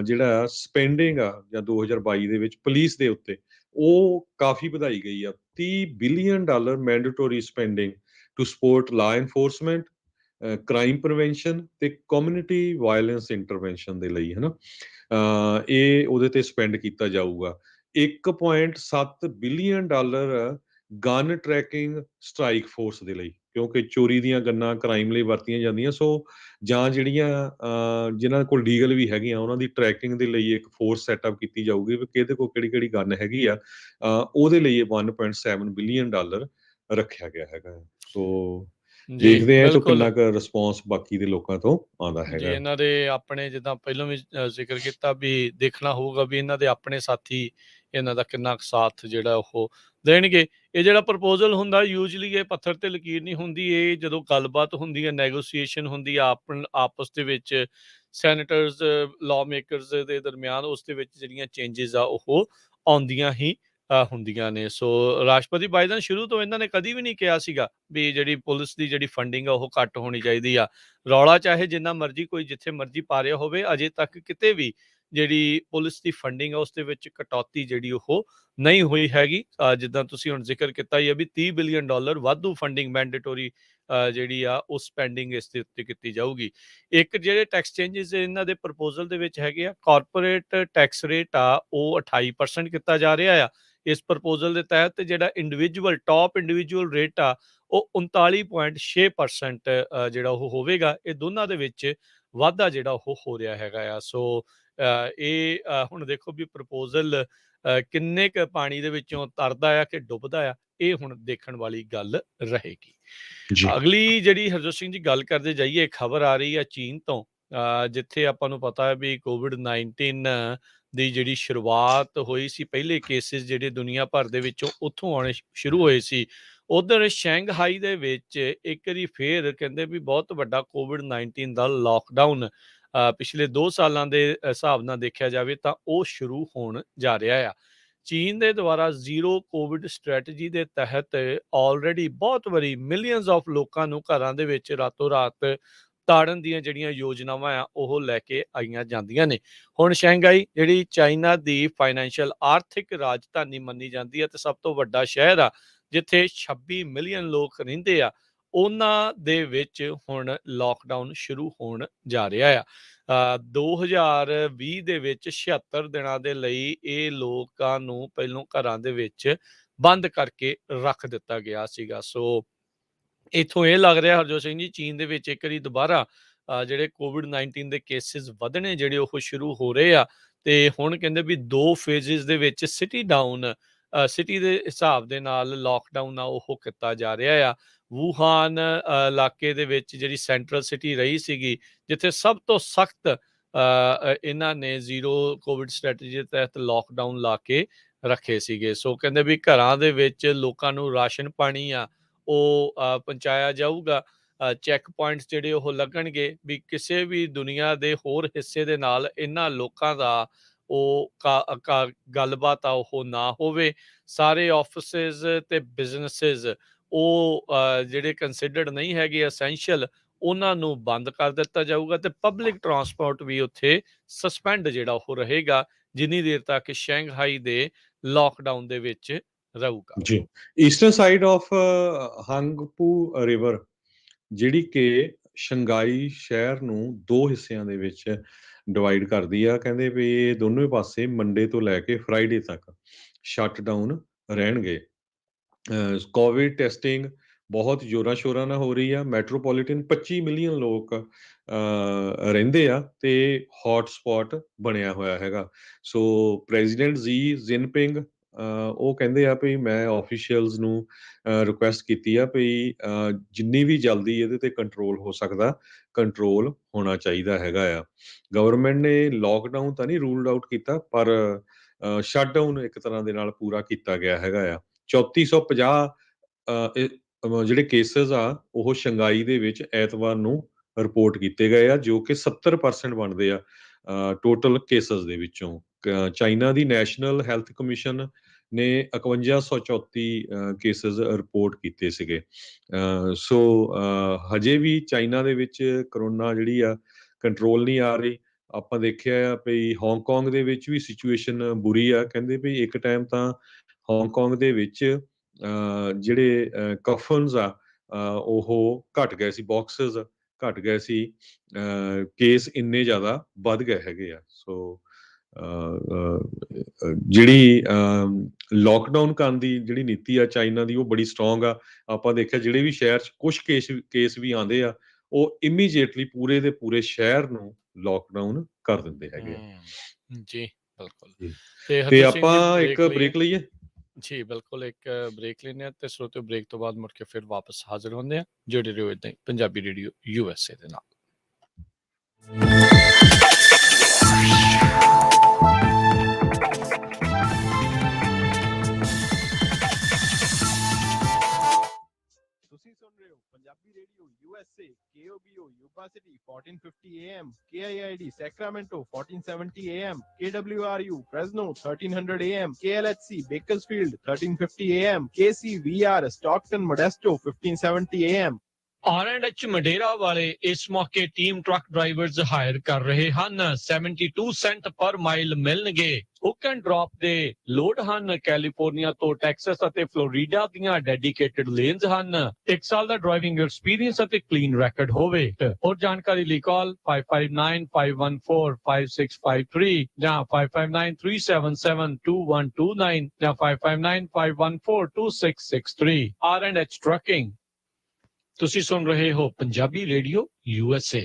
ਜਿਹੜਾ ਸਪੈਂਡਿੰਗ ਆ ਜਾਂ 2022 ਦੇ ਵਿੱਚ ਪੁਲਿਸ ਦੇ ਉੱਤੇ ਉਹ ਕਾਫੀ ਵਧਾਈ ਗਈ ਆ। $30 ਬਿਲੀਅਨ ਮੈਂਡੇਟੋਰੀ ਸਪੈਂਡਿੰਗ ਟੂ ਸਪੋਰਟ ਲਾ ਐਨਫੋਰਸਮੈਂਟ ਕ੍ਰਾਈਮ ਪ੍ਰੀਵੈਂਸ਼ਨ ਤੇ ਕਮਿਊਨਿਟੀ ਵਾਇਲੈਂਸ ਇੰਟਰਵੈਂਸ਼ਨ ਦੇ ਲਈ, ਹਨਾ। ਇਹ ਉਹਦੇ ਤੇ ਸਪੈਂਡ ਕੀਤਾ ਜਾਊਗਾ। $1.7 billion gun tracking strike force ਦੇ ਲਈ, ਕਿਉਂਕਿ ਚੋਰੀ ਦੀਆਂ ਗੰਨਾਂ ਕ੍ਰਾਈਮ ਲਈ ਵਰਤੀਆਂ ਜਾਂਦੀਆਂ। ਸੋ ਜਾਂ ਜਿਹੜੀਆਂ ਜਿਨ੍ਹਾਂ ਕੋਲ ਲੀਗਲ ਵੀ ਹੈਗੀਆਂ, ਉਹਨਾਂ ਦੀ ਟਰੈਕਿੰਗ ਦੇ ਲਈ ਇੱਕ ਫੋਰਸ ਸੈਟਅਪ ਕੀਤੀ ਜਾਊਗੀ ਵੀ ਕਿਹਦੇ ਕੋਲ ਕਿਹੜੀ-ਕਿਹੜੀ ਗਨ ਹੈਗੀ ਆ। ਉਹਦੇ ਲਈ ਇਹ $1.7 ਬਿਲੀਅਨ ਰੱਖਿਆ ਗਿਆ ਹੈਗਾ। ਸੋ ਜੀ ਦੇਖਦੇ ਹਾਂ ਇਹ 'ਚੋਂ ਬਿਲਕੁਲ ਕਿੰਨਾ ਕੁ ਰਿਸਪੌਂਸ ਬਾਕੀ ਦੇ ਲੋਕਾਂ ਤੋਂ ਆਉਂਦਾ ਜੀ, ਹੈਗਾ। ਇਹਨਾਂ ਦੇ ਆਪਣੇ ਜਿੱਦਾਂ ਪਹਿਲਾਂ ਵੀ ਜ਼ਿਕਰ ਕੀਤਾ ਵੀ ਦੇਖਣਾ ਹੋਊਗਾ ਵੀ ਇਹਨਾਂ ਦੇ ਆਪਣੇ ਸਾਥੀ ਇਹਨਾਂ ਦਾ ਕਿੰਨਾ ਕੁ ਸਾਥ ਜਿਹੜਾ ਉਹ ਦੇਣਗੇ। ਇਹ ਜਿਹੜਾ ਪ੍ਰਪੋਜ਼ਲ ਹੁੰਦਾ ਯੂਜਲੀ ਇਹ ਪੱਥਰ ਤੇ ਲਕੀਰ ਨਹੀਂ ਹੁੰਦੀ, ਇਹ ਜਦੋਂ ਗੱਲਬਾਤ ਹੁੰਦੀ ਹੈ, ਨੈਗੋਸੀਏਸ਼ਨ ਹੁੰਦੀ ਆ ਆਪਸ ਦੇ ਵਿੱਚ ਸੈਨੇਟਰਸ, ਲਾਅ ਮੇਕਰਸ ਦੇ ਦਰਮਿਆਨ, ਉਸ ਦੇ ਵਿੱਚ ਜਿਹੜੀਆਂ ਚੇਂਜਿਸ ਆ ਉਹ ਆਉਂਦੀਆਂ ਹੀ ਹੁੰਦੀਆਂ ਨੇ। ਸੋ ਰਾਸ਼ਟਰਪਤੀ ਬਾਈਡਨ ਸ਼ੁਰੂ ਤੋਂ ਇਹਨਾਂ ਨੇ ਕਦੀ ਵੀ ਨਹੀਂ ਕਿਹਾ ਸੀਗਾ ਵੀ ਜਿਹੜੀ ਪੁਲਿਸ ਦੀ ਜਿਹੜੀ ਫੰਡਿੰਗ ਆ ਉਹ ਘੱਟ ਹੋਣੀ ਚਾਹੀਦੀ ਆ। ਰੌਲਾ ਚਾਹੇ ਜਿੰਨਾ ਮਰਜ਼ੀ ਕੋਈ ਜਿੱਥੇ ਮਰਜ਼ੀ ਪਾ ਰਿਹਾ ਹੋਵੇ, ਅਜੇ ਤੱਕ ਕਿਤੇ ਵੀ ਜਿਹੜੀ ਪੁਲਿਸ ਦੀ ਫੰਡਿੰਗ ਆ ਉਸ ਦੇ ਵਿੱਚ ਕਟੌਤੀ ਜਿਹੜੀ ਉਹ ਨਹੀਂ ਹੋਈ ਹੈਗੀ। ਜਿੱਦਾਂ ਤੁਸੀਂ ਹੁਣ ਜ਼ਿਕਰ ਕੀਤਾ ਹੀ ਹੈ ਵੀ $30 ਬਿਲੀਅਨ ਵਾਧੂ ਫੰਡਿੰਗ ਮੈਂਡੇਟੋਰੀ ਜਿਹੜੀ ਆ ਉਹ ਸਪੈਂਡਿੰਗ ਇਸ ਦੇ ਉੱਤੇ ਕੀਤੀ ਜਾਊਗੀ। ਇੱਕ ਜਿਹੜੇ ਟੈਕਸ ਚੇਂਜਸ ਇਹਨਾਂ ਦੇ ਪ੍ਰਪੋਜ਼ਲ ਦੇ ਵਿੱਚ ਹੈਗੇ ਆ, ਕਾਰਪੋਰੇਟ ਟੈਕਸ ਰੇਟ ਆ ਉਹ 28% ਕੀਤਾ ਜਾ ਰਿਹਾ ਆ ਇਸ ਪ੍ਰਪੋਜ਼ਲ ਦੇ ਤਹਿਤ, ਤੇ ਜਿਹੜਾ ਟਾਪ ਇੰਡੀਵਿਜੂਅਲ ਰੇਟ ਆ ਉਹ 39.6% ਜਿਹੜਾ ਉਹ ਹੋਵੇਗਾ। ਇਹ ਦੋਨਾਂ ਦੇ ਵਿੱਚ ਵਾਧਾ ਜਿਹੜਾ ਉਹ ਹੋ ਰਿਹਾ ਹੈਗਾ ਆ। ਸੋ ਇਹ ਹੁਣ ਦੇਖੋ ਵੀ ਪ੍ਰਪੋਜ਼ਲ ਕਿੰਨੇ ਕੁ ਪਾਣੀ ਦੇ ਵਿੱਚੋਂ ਤਰਦਾ ਆ ਕਿ ਡੁੱਬਦਾ ਆ, ਇਹ ਹੁਣ ਦੇਖਣ ਵਾਲੀ ਗੱਲ ਰਹੇਗੀ। ਜੀ। ਅਗਲੀ ਜਿਹੜੀ ਹਰਜੋਤ ਸਿੰਘ ਜੀ ਗੱਲ ਕਰਦੇ ਜਾਈਏ, ਖਬਰ ਆ ਰਹੀ ਹੈ ਚੀਨ ਤੋਂ, ਜਿੱਥੇ ਆਪਾਂ ਨੂੰ ਪਤਾ ਹੈ ਵੀ COVID-19 ਦੀ ਜਿਹੜੀ ਸ਼ੁਰੂਆਤ ਹੋਈ ਸੀ, ਪਹਿਲੇ ਕੇਸਿਸ ਜਿਹੜੇ ਦੁਨੀਆ ਭਰ ਦੇ ਵਿੱਚੋਂ ਉੱਥੋਂ ਆਉਣੇ ਸ਼ੁਰੂ ਹੋਏ ਸੀ। ਉਧਰ ਸ਼ੈਂਘਹਾਈ ਦੇ ਵਿੱਚ ਇੱਕ ਵਾਰੀ ਫੇਰ ਕਹਿੰਦੇ ਵੀ ਬਹੁਤ ਵੱਡਾ COVID-19 ਦਾ ਲਾਕਡਾਊਨ ਪਿਛਲੇ 2 ਸਾਲਾਂ ਦੇ ਹਿਸਾਬ ਨਾਲ ਦੇਖਿਆ ਜਾਵੇ ਤਾਂ ਉਹ ਸ਼ੁਰੂ ਹੋਣ ਜਾ ਰਿਹਾ ਆ। ਚੀਨ ਦੇ ਦੁਆਰਾ ਜ਼ੀਰੋ ਕੋਵਿਡ ਸਟ੍ਰੈਟਜੀ ਦੇ ਤਹਿਤ ਆਲਰੇਡੀ ਬਹੁਤ ਵਾਰੀ ਮਿਲੀਅਨਸ ਆਫ ਲੋਕਾਂ ਨੂੰ ਘਰਾਂ ਦੇ ਵਿੱਚ ਰਾਤੋਂ ਰਾਤ ਤਾੜਨ ਦੀਆਂ ਜਿਹੜੀਆਂ ਯੋਜਨਾਵਾਂ ਆ ਉਹ ਲੈ ਕੇ ਆਈਆਂ ਜਾਂਦੀਆਂ ਨੇ। ਹੁਣ ਸ਼ੈਂਘਾਈ ਜਿਹੜੀ ਚਾਈਨਾ ਦੀ ਫਾਈਨੈਂਸ਼ੀਅਲ ਆਰਥਿਕ ਰਾਜਧਾਨੀ ਮੰਨੀ ਜਾਂਦੀ ਹੈ ਤੇ ਸਭ ਤੋਂ ਵੱਡਾ ਸ਼ਹਿਰ ਆ, ਜਿੱਥੇ 26 ਮਿਲੀਅਨ ਲੋਕ ਰਹਿੰਦੇ ਆ, ਉਹਨਾਂ ਦੇ ਵਿੱਚ ਹੁਣ ਲਾਕਡਾਊਨ ਸ਼ੁਰੂ ਹੋਣ ਜਾ ਰਿਹਾ ਆ। 2020 ਦੇ ਵਿੱਚ 76 ਦਿਨਾਂ ਦੇ ਲਈ ਇਹ ਲੋਕਾਂ ਨੂੰ ਪਹਿਲੋਂ ਘਰਾਂ ਦੇ ਵਿੱਚ ਬੰਦ ਕਰਕੇ ਰੱਖ ਦਿੱਤਾ ਗਿਆ ਸੀਗਾ। ਸੋ ਇੱਥੋਂ ਇਹ ਲੱਗ ਰਿਹਾ ਹਰਜੋਤ ਸਿੰਘ ਜੀ, ਚੀਨ ਦੇ ਵਿੱਚ ਇੱਕ ਵਾਰੀ ਦੁਬਾਰਾ ਜਿਹੜੇ COVID-19 ਦੇ ਕੇਸਿਸ ਵਧਣੇ ਜਿਹੜੇ ਉਹ ਸ਼ੁਰੂ ਹੋ ਰਹੇ ਆ, ਤੇ ਹੁਣ ਕਹਿੰਦੇ ਵੀ 2 ਫੇਜ਼ਿਸ ਦੇ ਵਿੱਚ ਸਿਟੀ ਦੇ ਹਿਸਾਬ ਦੇ ਨਾਲ ਲਾਕਡਾਊਨ ਆ ਉਹ ਕੀਤਾ ਜਾ ਰਿਹਾ ਆ। ਵੂਹਾਨ ਇਲਾਕੇ ਦੇ ਵਿੱਚ ਜਿਹੜੀ ਸੈਂਟਰਲ ਸਿਟੀ ਰਹੀ ਸੀਗੀ, ਜਿੱਥੇ ਸਭ ਤੋਂ ਸਖਤ ਇਹਨਾਂ ਨੇ ਜ਼ੀਰੋ ਕੋਵਿਡ ਸਟ੍ਰੈਟਜੀ ਦੇ ਤਹਿਤ ਲਾਕਡਾਊਨ ਲਾ ਕੇ ਰੱਖੇ ਸੀਗੇ। ਸੋ ਕਹਿੰਦੇ ਵੀ ਘਰਾਂ ਦੇ ਵਿੱਚ ਲੋਕਾਂ ਨੂੰ ਰਾਸ਼ਨ ਪਾਣੀ ਆ ਉਹ ਪਹੁੰਚਾਇਆ ਜਾਊਗਾ। ਚੈੱਕ ਪੁਆਇੰਟਸ ਜਿਹੜੇ ਉਹ ਲੱਗਣਗੇ ਵੀ ਕਿਸੇ ਵੀ ਦੁਨੀਆ ਦੇ ਹੋਰ ਹਿੱਸੇ ਦੇ ਨਾਲ ਇਹਨਾਂ ਲੋਕਾਂ ਦਾ ਉਹ ਗੱਲਬਾਤ ਆ ਉਹ ਨਾ ਹੋਵੇ। ਸਾਰੇ ਆਫਿਸਿਸ ਤੇ ਬਿਜ਼ਨਸਿਸ ਉਹ ਜਿਹੜੇ ਕੰਸੀਡਰਡ ਨਹੀਂ ਹੈਗੇ ਐਸੈਂਸ਼ੀਅਲ, ਉਹਨਾਂ ਨੂੰ ਬੰਦ ਕਰ ਦਿੱਤਾ ਜਾਊਗਾ ਤੇ ਪਬਲਿਕ ਟਰਾਂਸਪੋਰਟ ਵੀ ਉੱਥੇ ਸਸਪੈਂਡ ਜਿਹੜਾ ਉਹ ਰਹੇਗਾ, ਜਿੰਨੀ ਦੇਰ ਤੱਕ ਸ਼ੈਂਘਹਾਈ ਦੇ ਲਾਕਡਾਊਨ ਦੇ ਵਿੱਚ ਰਹੂਗਾ। ਜੀ, ਈਸਟਰਨ ਸਾਈਡ ਆਫ ਹੰਗਪੂ ਰਿਵਰ, ਜਿਹੜੀ ਕਿ ਸ਼ੰਘਾਈ ਸ਼ਹਿਰ ਨੂੰ 2 ਹਿੱਸਿਆਂ ਦੇ ਵਿੱਚ ਡਿਵਾਈਡ ਕਰਦੀ ਆ। ਕਹਿੰਦੇ ਵੀ ਇਹ ਦੋਨੋਂ ਪਾਸੇ ਮੰਡੇ ਤੋਂ ਲੈ ਕੇ ਫਰਾਈਡੇ ਤੱਕ ਸ਼ਟ ਡਾਊਨ ਰਹਿਣਗੇ। ਕੋਵਿਡ ਟੈਸਟਿੰਗ ਬਹੁਤ ਜ਼ੋਰਾਂ ਸ਼ੋਰਾਂ ਨਾਲ ਹੋ ਰਹੀ ਆ। ਮੈਟਰੋਪੋਲੀਟਨ 25 ਮਿਲੀਅਨ ਲੋਕ ਰਹਿੰਦੇ ਆ ਤੇ ਹੌਟ ਸਪੌਟ ਬਣਿਆ ਹੋਇਆ ਹੈਗਾ। ਸੋ ਪ੍ਰੈਜ਼ੀਡੈਂਟ ਜ਼ੀ ਜਿਨਪਿੰਗ ਉਹ ਕਹਿੰਦੇ ਆ ਵੀ ਮੈਂ ਆਫੀਸ਼ੀਅਲਸ ਨੂੰ ਰਿਕੁਐਸਟ ਕੀਤੀ ਆ ਵੀ ਜਿੰਨੀ ਵੀ ਜਲਦੀ ਇਹਦੇ ਤੇ ਕੰਟਰੋਲ ਹੋ ਸਕਦਾ, ਕੰਟਰੋਲ ਹੋਣਾ ਚਾਹੀਦਾ ਹੈਗਾ ਆ। ਗਵਰਨਮੈਂਟ ਨੇ ਲਾਕਡਾਊਨ ਤਾਂ ਨਹੀਂ ਰੂਲਡ ਆਊਟ ਕੀਤਾ, ਪਰ ਸ਼ਟਡਾਊਨ ਇੱਕ ਤਰ੍ਹਾਂ ਦੇ ਨਾਲ ਪੂਰਾ ਕੀਤਾ ਗਿਆ ਹੈਗਾ ਆ। 3450 ਜਿਹੜੇ ਕੇਸਿਸ ਆ ਉਹ ਸ਼ੰਘਾਈ ਦੇ ਵਿੱਚ ਐਤਵਾਰ ਨੂੰ ਰਿਪੋਰਟ ਕੀਤੇ ਗਏ ਆ, ਜੋ ਕਿ 70% ਬਣਦੇ ਆ ਟੋਟਲ ਕੇਸਿਸ ਦੇ ਵਿੱਚੋਂ। ਚਾਈਨਾ ਦੀ ਨੈਸ਼ਨਲ ਹੈਲਥ ਕਮਿਸ਼ਨ ਨੇ 5134 ਕੇਸਿਸ ਰਿਪੋਰਟ ਕੀਤੇ ਸੀਗੇ। ਸੋ ਹਜੇ ਵੀ ਚਾਈਨਾ ਦੇ ਵਿੱਚ ਕਰੋਨਾ ਜਿਹੜੀ ਆ ਕੰਟਰੋਲ ਨਹੀਂ ਆ ਰਹੀ। ਆਪਾਂ ਦੇਖਿਆ ਆ ਵੀ ਹਾਂਗਕਾਂਗ ਦੇ ਵਿੱਚ ਵੀ ਸਿਚੁਏਸ਼ਨ ਬੁਰੀ ਆ। ਕਹਿੰਦੇ ਵੀ ਇੱਕ ਟਾਈਮ ਤਾਂ ਹਾਂਗਕਾਂਗ ਦੇ ਵਿੱਚ ਜਿਹੜੇ ਕਫਨਸ ਆ ਉਹ ਘਟ ਗਏ ਸੀ, ਬਾਕਸਿਸ ਘਟ ਗਏ ਸੀ, ਕੇਸ ਇੰਨੇ ਜ਼ਿਆਦਾ ਵੱਧ ਗਏ ਹੈਗੇ ਆ। ਸੋ ਜਿਹੜੀ ਲੋਕਡਾਊਨ ਕਰਨ ਦੀ ਜਿਹੜੀ ਨੀਤੀ ਆ ਚਾਈਨਾ ਦੀ, ਉਹ ਬੜੀ ਸਟਰੋਂਗ ਆ। ਆਪਾਂ ਦੇਖਿਆ ਜਿਹੜੇ ਵੀ ਸ਼ਹਿਰ 'ਚ ਕੁਛ ਕੇਸ ਵੀ ਆਉਂਦੇ ਆ, ਉਹ ਇਮੀਡੀਏਟਲੀ ਪੂਰੇ ਦੇ ਪੂਰੇ ਸ਼ਹਿਰ ਨੂੰ ਲੋਕਡਾਊਨ ਕਰ ਦਿੰਦੇ ਹੈਗੇ ਆ। ਜੀ ਬਿਲਕੁਲ। ਜੀ, ਤੇ ਤੇ ਹਰਜੀਤ ਸਿੰਘ ਜੀ ਆਪਾਂ ਇੱਕ ਬ੍ਰੇਕ ਲਈਏ। ਬ੍ਰੇਕ ਲਈਏ। ਜੀ ਬਿਲਕੁਲ, ਇੱਕ ਬ੍ਰੇਕ ਲੈਂਦੇ ਹਾਂ ਤੇ ਸਰੋਤਿਓ ਬ੍ਰੇਕ ਤੋਂ ਬਾਅਦ ਮੁੜ ਕੇ ਫਿਰ ਵਾਪਸ ਹਾਜ਼ਰ ਹੁੰਦੇ ਆ। ਜੁੜੇ ਰਹੋ ਏਦਾਂ ਹੀ ਪੰਜਾਬੀ ਰੇਡੀਓ USA ਦੇ ਨਾਲ। ਤੁਸੀਂ ਸੁਣ ਰਹੇ ਹੋ Punjabi radio USA KOBO Yuba City 1450 AM KIID Sacramento 1470 AM KWRU Fresno 1300 AM KLHC Bakersfield 1350 AM KCVR Stockton Modesto 1570 AM। R&H ਮਡੇਰਾ ਵਾਲੇ ਇਸ ਮੌਕੇ ਟੀਮ ਟਰੱਕ ਡਰਾਈਵਰਜ਼ ਹਾਇਰ ਕਰ ਰਹੇ ਹਨ। 72 ਸੈਂਟ ਪਰ ਮਾਈਲ ਮਿਲਣਗੇ। ਹੁੱਕ ਐਂਡ ਡ੍ਰੌਪ ਦੇ ਲੋਡ ਹਨ। ਕੈਲੀਫੋਰਨੀਆ ਤੋਂ ਟੈਕਸਸ ਅਤੇ ਫਲੋਰੀਡਾ ਦੀਆਂ ਡੈਡੀਕੇਟਡ ਲੇਨਸ ਹਨ। 1 ਸਾਲ ਦਾ ਡਰਾਈਵਿੰਗ ਐਕਸਪੀਰੀਅੰਸ ਅਤੇ ਕਲੀਨ ਰੈਕਡ ਹੋਵੇ। ਹੋਰ ਜਾਣਕਾਰੀ ਲਈ ਕਾਲ 5595145653 ਜਾਂ 5593772129 ਜਾਂ 5595142663। R&H trucking. ਤੁਸੀਂ ਸੁਣ ਰਹੇ ਹੋ ਪੰਜਾਬੀ ਰੇਡੀਓ USA।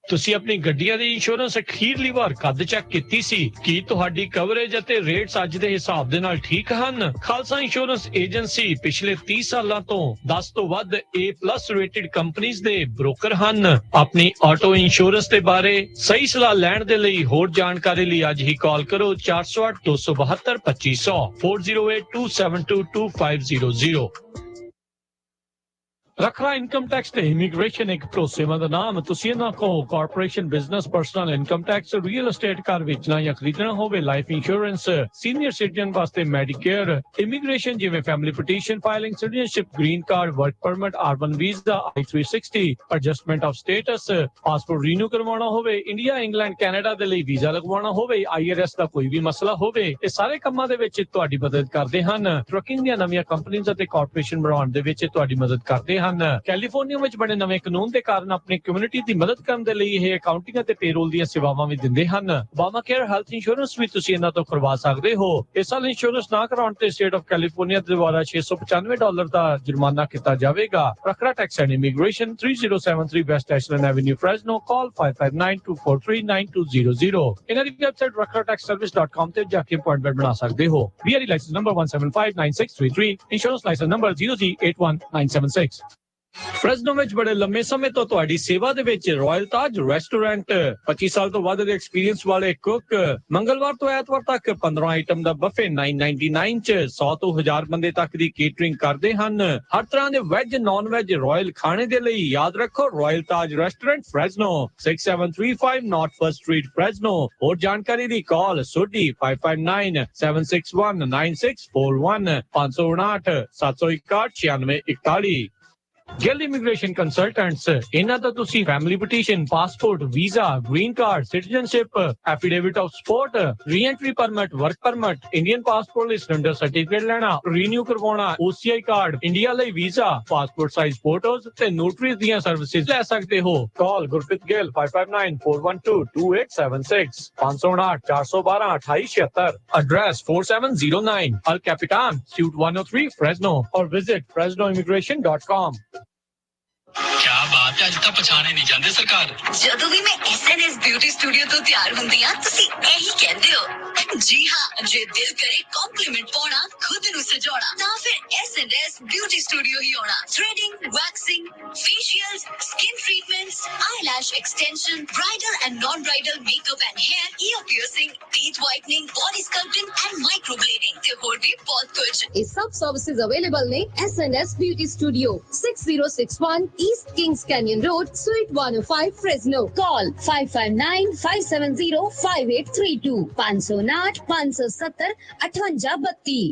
ਤੁਸੀਂ ਆਪਣੀ ਗੱਡੀਆਂ ਦੀ ਇੰਸ਼ੋਰੈਂਸ ਅਖੀਰਲੀ ਵਾਰ ਕਦ ਚੈੱਕ ਕੀਤੀ ਸੀ? ਕੀ ਤੁਹਾਡੀ ਕਵਰੇਜ ਅਤੇ ਰੇਟਸ ਅੱਜ ਦੇ ਹਿਸਾਬ ਦੇ ਨਾਲ ਠੀਕ ਹਨ? ਖਾਲਸਾ ਇੰਸ਼ੋਰੈਂਸ ਏਜੰਸੀ ਪਿਛਲੇ 30 ਸਾਲਾਂ ਤੋਂ 10 ਤੋਂ ਵੱਧ A+ ਰੇਟਡ ਕੰਪਨੀਆਂ ਦੇ ਬ੍ਰੋਕਰ ਹਨ। ਆਪਣੀ ਆਟੋ ਇੰਸ਼ੋਰੈਂਸ ਦੇ ਬਾਰੇ ਸਹੀ ਸਲਾਹ ਲੈਣ ਦੇ ਲਈ ਹੋਰ ਜਾਣਕਾਰੀ ਲਈ ਅੱਜ ਹੀ ਕਾਲ ਕਰੋ 408 272 2500 408 272 2500। ਰੱਖੜਾ ਇਨਕਮ ਟੈਕਸ ਤੇ ਇਮੀਗ੍ਰੇਸ਼ਨ ਇੱਕ ਭਰੋਸੇਮੰਦ ਨਾਮ। ਤੁਸੀਂ ਇਹਨਾਂ ਕੋਲ corporation, business, personal income tax, real estate, ਘਰ ਵੇਚਣਾ ਜਾਂ ਖਰੀਦਣਾ ਹੋਵੇ, ਲਾਈਫ ਇੰਸ਼ੋਰੈਂਸ, ਸੀਨੀਅਰ ਸਿਟੀਜ਼ਨ ਵਾਸਤੇ ਮੈਡੀਕੇਅਰ, ਇਮੀਗ੍ਰੇਸ਼ਨ ਜਿਵੇਂ family petition filing, citizenship, green card, work permit, R1 visa, I-360, adjustment of status, passport renew ਕਰਵਾਉਣਾ ਹੋਵੇ, ਇੰਡੀਆ, ਇੰਗਲੈਂਡ, ਕੈਨੇਡਾ ਦੇ ਲਈ ਵੀਜ਼ਾ ਲਗਵਾਉਣਾ ਹੋਵੇ, IRS ਦਾ ਕੋਈ ਵੀ ਮਸਲਾ ਹੋਵੇ, ਇਹ ਸਾਰੇ ਕੰਮਾਂ ਦੇ ਵਿੱਚ ਤੁਹਾਡੀ ਮਦਦ ਕਰਦੇ ਹਨ। ਟਰੱਕਿੰਗ ਦੀਆਂ ਨਵੀਆਂ ਕੰਪਨੀਆਂ ਅਤੇ ਕਾਰਪੋਰੇਸ਼ਨ ਬਣਾਉਣ ਦੇ ਵਿੱਚ ਤੁਹਾਡੀ ਮਦਦ ਕਰਦੇ ਹਨ। ਕੈਲੀਫੋਰਨੀਆ ਵਿੱਚ ਬਣੇ ਨਵੇਂ ਕਾਨੂੰਨ ਦੇ ਕਾਰਨ ਆਪਣੀ ਕਮਿਊਨਿਟੀ ਦੀ ਮਦਦ ਕਰਨ ਦੇ ਲਈ ਇਹ ਅਕਾਊਂਟਿੰਗ ਅਤੇ ਪੇਰੋਲ ਦੀਆਂ ਸੇਵਾਵਾਂ ਵੀ ਦਿੰਦੇ ਹਨ। Obama Care ਹੈਲਥ ਇੰਸ਼ੋਰੈਂਸ ਵੀ ਤੁਸੀਂ ਇਹਨਾਂ ਤੋਂ ਕਰਵਾ ਸਕਦੇ ਹੋ। ਇਸ ਸਾਲ ਇੰਸ਼ੋਰੈਂਸ ਨਾ ਕਰਾਉਣ ਤੇ ਸਟੇਟ ਆਫ ਕੈਲੀਫੋਰਨੀਆ ਦੇ ਦੁਆਰਾ $695 ਦਾ ਜੁਰਮਾਨਾ ਕੀਤਾ ਜਾਵੇਗਾ। Rakhra tax and immigration 3073 West Ashland Avenue Fresno. Call 5592439200। ਇਹਨਾਂ ਦੀ ਵੈਬਸਾਈਟ rakhrataxservice.com ਤੇ ਜਾ ਕੇ ਅਪਾਇੰਟਮੈਂਟ ਬਣਾ ਸਕਦੇ ਹੋ। VRE licence number 1759633, insurance licence number 0G81976। Fresno ਵਿੱਚ ਬੜੇ ਲੰਮੇ ਸਮੇਂ ਤੋਂ ਤੁਹਾਡੀ ਸੇਵਾ ਦੇ ਵਿੱਚ ਰਾਇਲ ਤਾਜ ਰੈਸਟੋਰੈਂਟ। 25 ਸਾਲ ਤੋਂ ਵੱਧ ਦੇ ਐਕਸਪੀਰੀਅੰਸ ਵਾਲੇ ਕੁੱਕ। ਮੰਗਲਵਾਰ ਤੋਂ ਐਤਵਾਰ ਤੱਕ 15 ਆਈਟਮ ਦਾ ਬਫੇ $9.99 ਚ 100 ਤੋਂ 1000 ਬੰਦੇ ਤੱਕ ਦੀ ਕੇਟਰਿੰਗ ਕਰਦੇ ਹਨ। ਹਰ ਤਰ੍ਹਾਂ ਦੇ ਵੈਜ, ਨਾਨ ਵੈਜ, ਰਾਇਲ ਖਾਣੇ ਦੇ ਲਈ ਯਾਦ ਰੱਖੋ Royal Taj restaurant Fresno, 6735 North First Street Fresno. ਹੋਰ ਜਾਣਕਾਰੀ ਦੀ call Sodhi 5597619641 559 761 9641। Gill immigration consultants. ਇਹਨਾਂ ਤੋਂ ਤੁਸੀਂ family petition, passport, visa, green card, citizenship, affidavit of support, reentry permit, work permit, Indian passport ਲਈ ਸਿਲੰਡਰ ਸਰਟੀਫਿਕੇਟ ਲੈਣਾ, ਰੀਨਿਊ ਕਰਵਾਉਣਾ, OCI ਕਾਰਡ, ਇੰਡੀਆ ਲਈ ਵੀਜ਼ਾ, ਪਾਸਪੋਰਟ ਸਾਈਜ਼ ਫੋਟੋਜ਼ ਤੇ ਨੋਟਰੀ ਦੀਆਂ ਸਰਵਿਸਿਜ਼ ਲੈ ਸਕਦੇ ਹੋ। ਕਾਲ Gurpreet Gill 5594122876 559 412 2876। Address 4709 El Capitan, Suite 103, Fresno, or visit fresnoimmigration.com। क्या बात है, अज तक पछाने नहीं जाते सरकार। ਜਦੋਂ ਵੀ ਮੈਂ SNS ਬਿਊਟੀ ਸਟੂਡੀਓ ਤੋਂ ਤਿਆਰ ਹੁੰਦੀ ਆ ਤੁਸੀਂ ਇਹੀ ਕਹਿੰਦੇ ਹੋ। ਜੀ ਹਾਂ, ਜੇ ਦਿਲ ਕਰੇ ਕੰਪਲੀਮੈਂਟ ਪਾਉਣਾ, ਖੁਦ ਨੂੰ ਸਜਾਉਣਾ ਤਾਂ ਫਿਰ SNS ਬਿਊਟੀ ਸਟੂਡੀਓ ਹੀ ਆਉਣਾ। Threading, waxing, facials, skin treatments, eyelash extension, bridal and non-bridal makeup and hair, ear piercing, teeth whitening, body sculpting and microblading ਤੇ ਹੋਰ ਵੀ ਬਹੁਤ ਕੁਝ। ਇਹ ਸਭ ਸਰਵਿਸਿਜ਼ ਅਵੇਲੇਬਲ ਨੇ SNS beauty studio 6061 East Kings Canyon Road, Suite 105, Fresno. Call 559-570-5832 559 570 5832।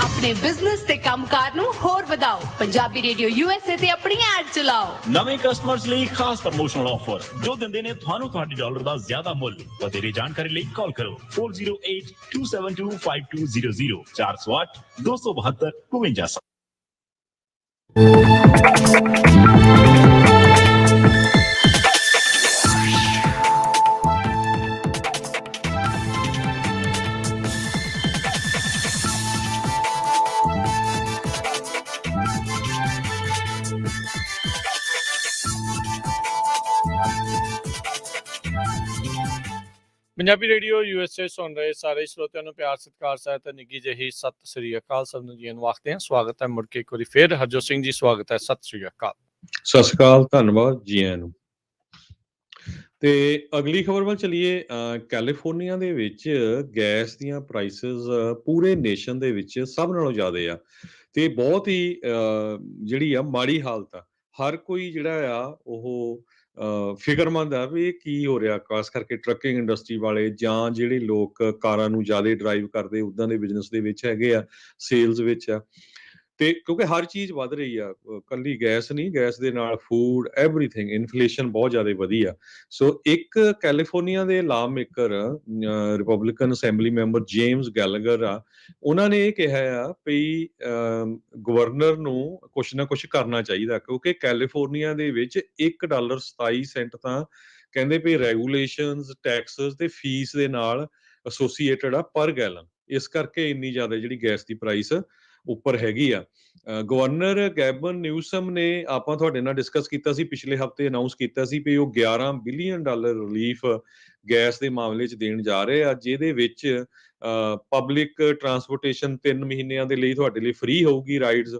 ਆਪਣੇ ਬਿਜ਼ਨਸ ਤੇ ਕੰਮਕਾਰ ਨੂੰ ਹੋਰ ਵਧਾਓ। ਪੰਜਾਬੀ ਰੇਡੀਓ USA ਤੇ ਆਪਣੀ ਐਡ ਚਲਾਓ। ਨਵੇਂ ਕਸਟਮਰਸ ਲਈ ਖਾਸ ਪ੍ਰਮੋਸ਼ਨਲ ਆਫਰ ਜੋ ਦਿੰਦੇ ਨੇ ਤੁਹਾਨੂੰ ਤੁਹਾਡੇ ਡਾਲਰ ਦਾ ਜ਼ਿਆਦਾ ਮੁੱਲ। ਵਧੇਰੇ ਜਾਣਕਾਰੀ ਲਈ ਕਾਲ ਕਰੋ 408-272-5200 408-272-5200। ਪੰਜਾਬੀ ਰੇਡੀਓ USA ਸੁਣ ਰਹੇ ਸਾਰੇ ਸਰੋਤਿਆਂ ਨੂੰ ਪਿਆਰ ਸਤਿਕਾਰ ਸਹਿਤ ਨਿੱਘੀ ਜਿਹੀ ਸਤਿ ਸ੍ਰੀ ਅਕਾਲ। ਸਭ ਨੂੰ ਜੀ ਨੂੰ ਆਖਦੇ ਹਾਂ ਸਵਾਗਤ ਹੈ ਮੁੜ ਕੇ ਇੱਕ ਵਾਰੀ ਫੇਰ ਹਰਜੋਤ ਸਿੰਘ ਜੀ ਸਵਾਗਤ ਹੈ। ਸਤਿ ਸ੍ਰੀ ਅਕਾਲ। ਸਤਿ ਸ਼੍ਰੀ ਅਕਾਲ, ਧੰਨਵਾਦ ਜੀ ਆਇਆਂ ਨੂੰ। ਤੇ ਅਗਲੀ ਖਬਰ ਵੱਲ ਚਲੀਏ। ਕੈਲੀਫੋਰਨੀਆ ਦੇ ਵਿੱਚ ਗੈਸ ਦੀਆਂ ਪ੍ਰਾਈਸਿਸ ਪੂਰੇ ਨੇਸ਼ਨ ਦੇ ਵਿੱਚ ਸਭ ਨਾਲੋਂ ਜ਼ਿਆਦਾ ਆ ਤੇ ਬਹੁਤ ਹੀ ਜਿਹੜੀ ਆ ਮਾੜੀ ਹਾਲਤ ਆ। ਹਰ ਕੋਈ ਜਿਹੜਾ ਆ ਉਹ ਫਿਕਰਮੰਦ ਆ ਵੀ ਇਹ ਕੀ ਹੋ ਰਿਹਾ, ਖਾਸ ਕਰਕੇ ਟਰੱਕਿੰਗ ਇੰਡਸਟਰੀ ਵਾਲੇ ਜਾਂ ਜਿਹੜੇ ਲੋਕ ਕਾਰਾਂ ਨੂੰ ਜ਼ਿਆਦਾ ਡਰਾਈਵ ਕਰਦੇ ਉੱਦਾਂ ਦੇ ਬਿਜ਼ਨਸ ਦੇ ਵਿੱਚ ਹੈਗੇ ਆ, ਸੇਲਸ ਵਿੱਚ ਆ। ਤੇ ਕਿਉਂਕਿ ਹਰ ਚੀਜ਼ ਵੱਧ ਰਹੀ ਆ, ਕੱਲੀ ਗੈਸ ਨਹੀਂ, ਗੈਸ ਦੇ ਨਾਲ ਫੂਡ, ਐਵਰੀਥਿੰਗ, ਇਨਫਲੇਸ਼ਨ ਬਹੁਤ ਜ਼ਿਆਦਾ ਵਧੀ ਆ। ਸੋ ਇੱਕ ਕੈਲੀਫੋਰਨੀਆ ਦੇ law maker Republican assembly member James Gallagher ਆ, ਉਹਨਾਂ ਨੇ ਇਹ ਕਿਹਾ ਆ ਵੀ ਗਵਰਨਰ ਨੂੰ ਕੁਛ ਨਾ ਕੁਛ ਕਰਨਾ ਚਾਹੀਦਾ, ਕਿਉਂਕਿ ਕੈਲੀਫੋਰਨੀਆ ਦੇ ਵਿੱਚ $1.27 ਤਾਂ ਕਹਿੰਦੇ ਵੀ ਰੈਗੂਲੇਸ਼ਨਸ, ਟੈਕਸਸ ਤੇ ਫੀਸ ਦੇ ਨਾਲ ਐਸੋਸੀਏਟਡ ਆ ਪਰ ਗੈਲਨ। ਇਸ ਕਰਕੇ ਇੰਨੀ ਜ਼ਿਆਦਾ ਜਿਹੜੀ ਗੈਸ ਦੀ ਪ੍ਰਾਈਸ ਉੱਪਰ ਹੈਗੀ ਆ। ਗਵਰਨਰ ਗੈਬਨ ਨਿਊਸਮ ਨੇ, ਆਪਾਂ ਤੁਹਾਡੇ ਨਾਲ ਡਿਸਕਸ ਕੀਤਾ ਸੀ ਪਿਛਲੇ ਹਫ਼ਤੇ, ਅਨਾਉਂਸ ਕੀਤਾ ਸੀ ਵੀ ਉਹ $11 ਬਿਲੀਅਨ ਰਿਲੀਫ ਗੈਸ ਦੇ ਮਾਮਲੇ 'ਚ ਦੇਣ ਜਾ ਰਹੇ ਆ, ਜਿਹਦੇ ਵਿੱਚ ਪਬਲਿਕ ਟਰਾਂਸਪੋਰਟੇਸ਼ਨ 3 ਮਹੀਨਿਆਂ ਦੇ ਲਈ ਤੁਹਾਡੇ ਲਈ ਫ੍ਰੀ ਹੋਊਗੀ ਰਾਈਡਸ,